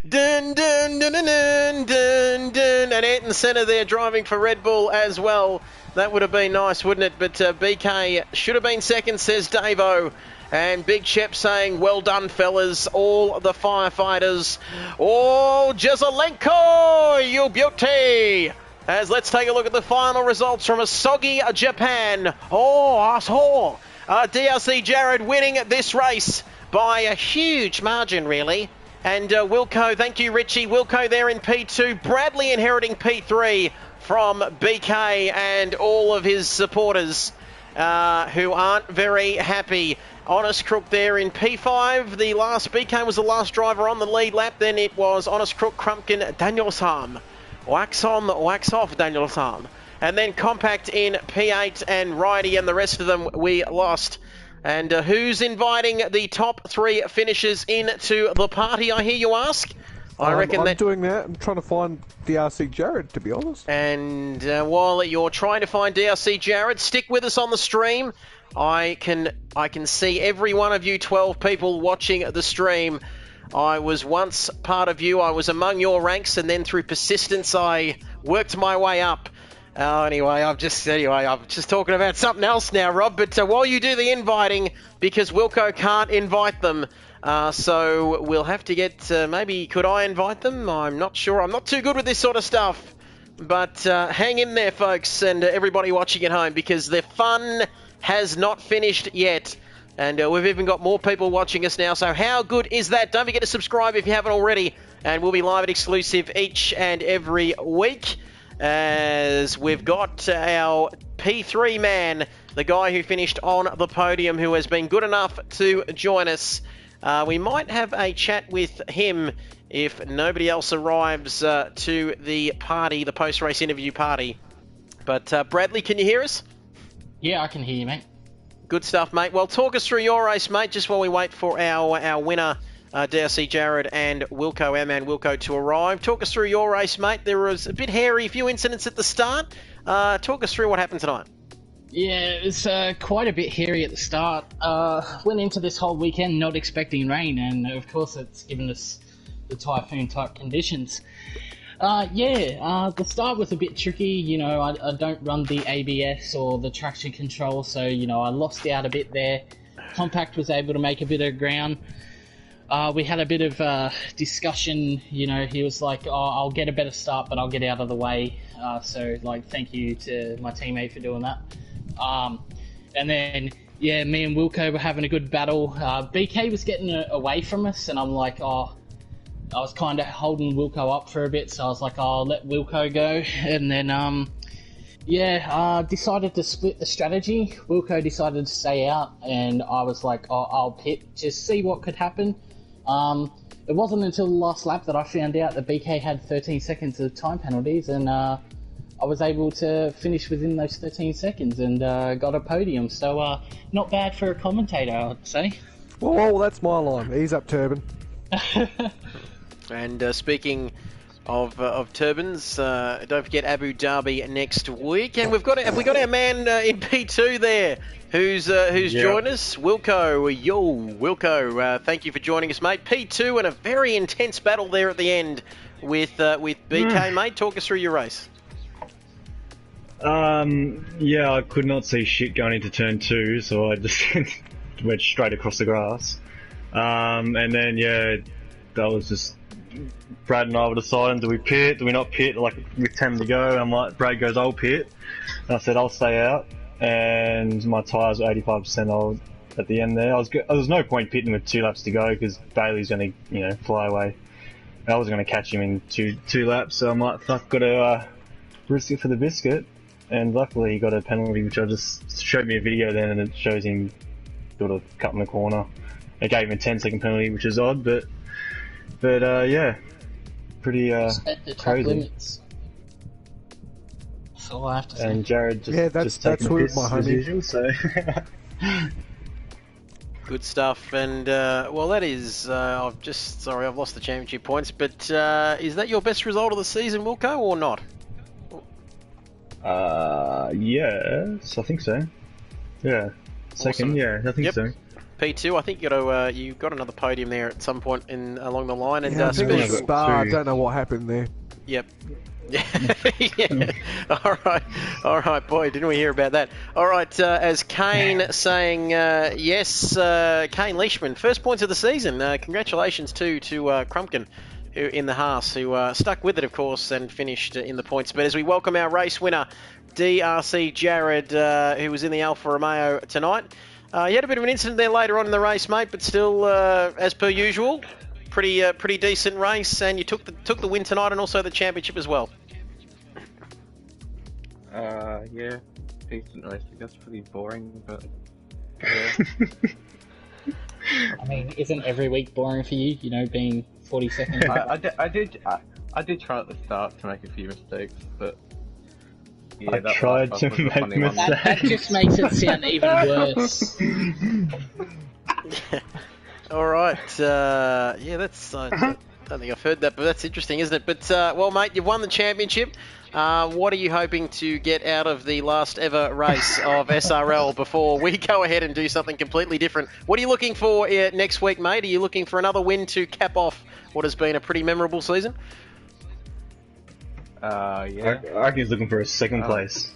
Dun, dun, dun, dun, dun, dun, dun. And Ayrton Senna there driving for Red Bull as well. That would have been nice, wouldn't it? But BK should have been second, says Davo. And Big Chep saying, well done, fellas, all the firefighters. Oh, Jezelenko, you beauty! As let's take a look at the final results from a soggy Japan. Oh, asshole! DRC Jared winning this race by a huge margin, really. And Wilco, thank you, Richie. Wilco there in P2. Bradley inheriting P3 from BK and all of his supporters who aren't very happy. Honest Crook there in P5. BK was the last driver on the lead lap. Then it was Honest Crook, Crumpkin, Danielsson. Wax on, wax off, Danielsson. And then Compact in P8 and Righty and the rest of them we lost. And who's inviting the top three finishers into the party, I hear you ask? I reckon I'm doing that. I'm trying to find DRC Jared, to be honest. And while you're trying to find DRC Jared, stick with us on the stream. I can see every one of you 12 people watching the stream. I was once part of you. I was among your ranks, and then through persistence, I worked my way up. Anyway, I'm just talking about something else now, Rob. But while you do the inviting, because Wilco can't invite them, so we'll have to get, maybe, could I invite them? I'm not sure. I'm not too good with this sort of stuff. But hang in there, folks, and everybody watching at home, because the fun has not finished yet. And we've even got more people watching us now. So how good is that? Don't forget to subscribe if you haven't already. And we'll be live and exclusive each and every week, as we've got our P3 man, the guy who finished on the podium, who has been good enough to join us. We might have a chat with him if nobody else arrives to the party, the post-race interview party. But Bradley, can you hear us? Yeah, I can hear you, mate. Good stuff, mate. Well, talk us through your race, mate, just while we wait for our winner, DRC Jared and Wilco, our man Wilco, to arrive. Talk us through your race, mate. There was a bit hairy, a few incidents at the start. Talk us through what happened tonight. Yeah, it was quite a bit hairy at the start. Went into this whole weekend not expecting rain, and of course it's given us the typhoon type conditions. The start was a bit tricky. You know, I don't run the ABS or the traction control, so, you know, I lost out a bit there. Compact was able to make a bit of ground. We had a bit of discussion. You know, he was like, I'll get a better start, but I'll get out of the way. So, like, thank you to my teammate for doing that. And then, yeah, me and Wilco were having a good battle. BK was getting away from us, and I'm like, I was kind of holding Wilco up for a bit, so I was like, I'll let Wilco go. And then, decided to split the strategy. Wilco decided to stay out, and I was like, I'll pit, just see what could happen. It wasn't until the last lap that I found out that BK had 13 seconds of time penalties, and I was able to finish within those 13 seconds and got a podium. So, not bad for a commentator, I'd say. Well, that's my line. Ease up, Turban. And speaking of turbans, don't forget Abu Dhabi next week, and have we got our man in P2 there, who's joined us, Wilco. Wilco, thank you for joining us, mate. P2 and a very intense battle there at the end with BK, mate. Talk us through your race. I could not see shit going into turn 2, so I just went straight across the grass. And then that was just Brad and I were deciding, do we pit, do we not pit, like with 10 to go, and I'm like, Brad goes, I'll pit, and I said, I'll stay out, and my tyres were 85% old at the end there. There was no point pitting with 2 laps to go, because Bailey's going to, fly away. And I wasn't going to catch him in two laps, so I'm like, fuck, got to risk it for the biscuit, and luckily he got a penalty, which I just showed me a video then, and it shows him sort of cutting the corner. It gave him a 10-second penalty, which is odd, but pretty crazy. Limits. That's all I have to say. And Jared just taking the piss as usual, so. Good stuff, and that is. I've lost the championship points, but is that your best result of the season, Wilco, or not? Yes, I think so. Yeah, second. Awesome. Yeah, I think so. P2, I think you got another podium there at some point along the line. And I think it was Spa. I don't know what happened there. Yep. Yeah. All right, boy, didn't we hear about that? All right, as Kane saying yes, Kane Leishman, first points of the season. Congratulations to Crumpkin in the Haas, who stuck with it, of course, and finished in the points. But as we welcome our race winner, DRC Jared, who was in the Alfa Romeo tonight. You had a bit of an incident there later on in the race, mate, but still, as per usual, pretty decent race, and you took the win tonight and also the championship as well. Yeah, decent race. I guess pretty boring, but yeah. I mean, isn't every week boring for you? You know, being 42nd. I did try at the start to make a few mistakes, but. Yeah, I tried to make mistakes. That just makes it sound even worse. All right. That's. I don't think I've heard that, but that's interesting, isn't it? But well, mate, you've won the championship. What are you hoping to get out of the last ever race of SRL before we go ahead and do something completely different? What are you looking for next week, mate? Are you looking for another win to cap off what has been a pretty memorable season? Yeah. I reckon he's looking for a second place.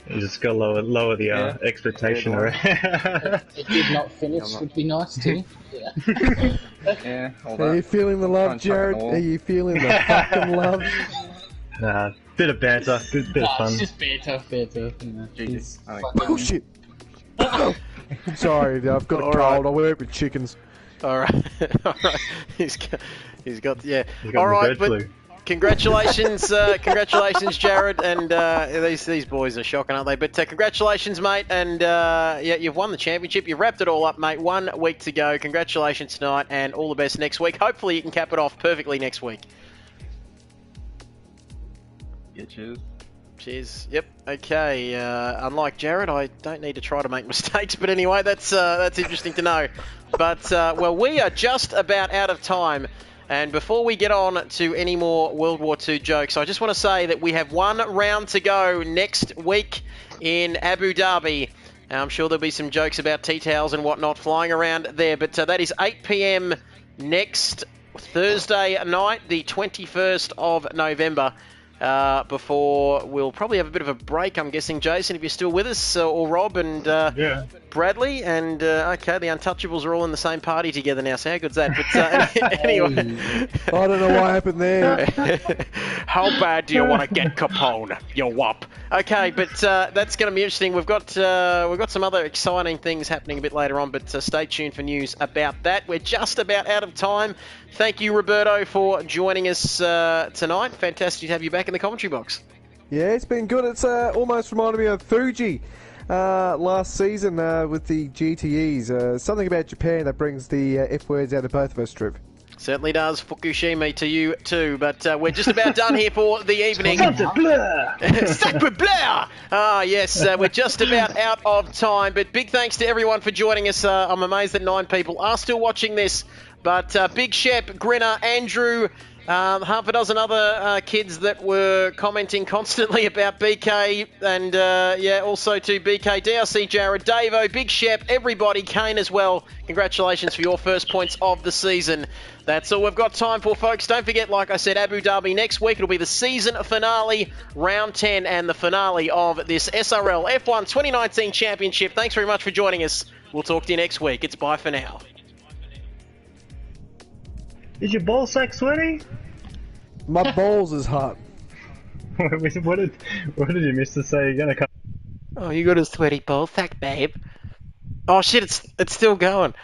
You just got to lower the expectation. It did not finish, would be nice too. Yeah. Yeah. Are you feeling the love, Jared? Are you feeling the fucking love? Bit of banter, bit of fun. It's just banter. You know, oh shit! Sorry, I've got a cold. Right. I work with chickens. All right. He's got All right, but. Flu. Congratulations, Jared, and these boys are shocking, aren't they? But congratulations, mate, and you've won the championship. You've wrapped it all up, mate. 1 week to go. Congratulations tonight, and all the best next week. Hopefully, you can cap it off perfectly next week. Yeah, cheers. Cheers. Yep. Okay. Unlike Jared, I don't need to try to make mistakes, but anyway, that's interesting to know. But we are just about out of time. And before we get on to any more World War II jokes, I just want to say that we have one round to go next week in Abu Dhabi. I'm sure there'll be some jokes about tea towels and whatnot flying around there, but that is 8 p.m. next Thursday night, the 21st of November. Before we'll probably have a bit of a break, I'm guessing, Jason, if you're still with us, or Rob and Bradley, and okay, the Untouchables are all in the same party together now, so how good's that? But anyway, I don't know what happened there. How bad do you want to get Capone, you wop? Okay, but that's going to be interesting. We've got some other exciting things happening a bit later on, but stay tuned for news about that. We're just about out of time. Thank you, Roberto, for joining us tonight. Fantastic to have you back in the commentary box. Yeah, it's been good. It's almost reminded me of Fuji last season with the GTEs. Something about Japan that brings the F words out of both of us, Trip. Certainly does. Fukushima to you too, but we're just about done here for the evening. Sacre bleu! Ah, yes, we're just about out of time, but big thanks to everyone for joining us. I'm amazed that 9 people are still watching this, but Big Shep, Grinner, Andrew, half a dozen other kids that were commenting constantly about BK, and also to BK, DRC, Jared, Davo, Big Shep, everybody, Kane as well. Congratulations for your first points of the season. That's all we've got time for, folks. Don't forget, like I said, Abu Dhabi next week. It'll be the season finale, round 10, and the finale of this SRL F1 2019 Championship. Thanks very much for joining us. We'll talk to you next week. It's bye for now. Is your ball sack sweaty? My balls is hot. what did you miss to say? You're gonna come? Oh, you got a sweaty ball sack, babe. Oh shit, it's still going.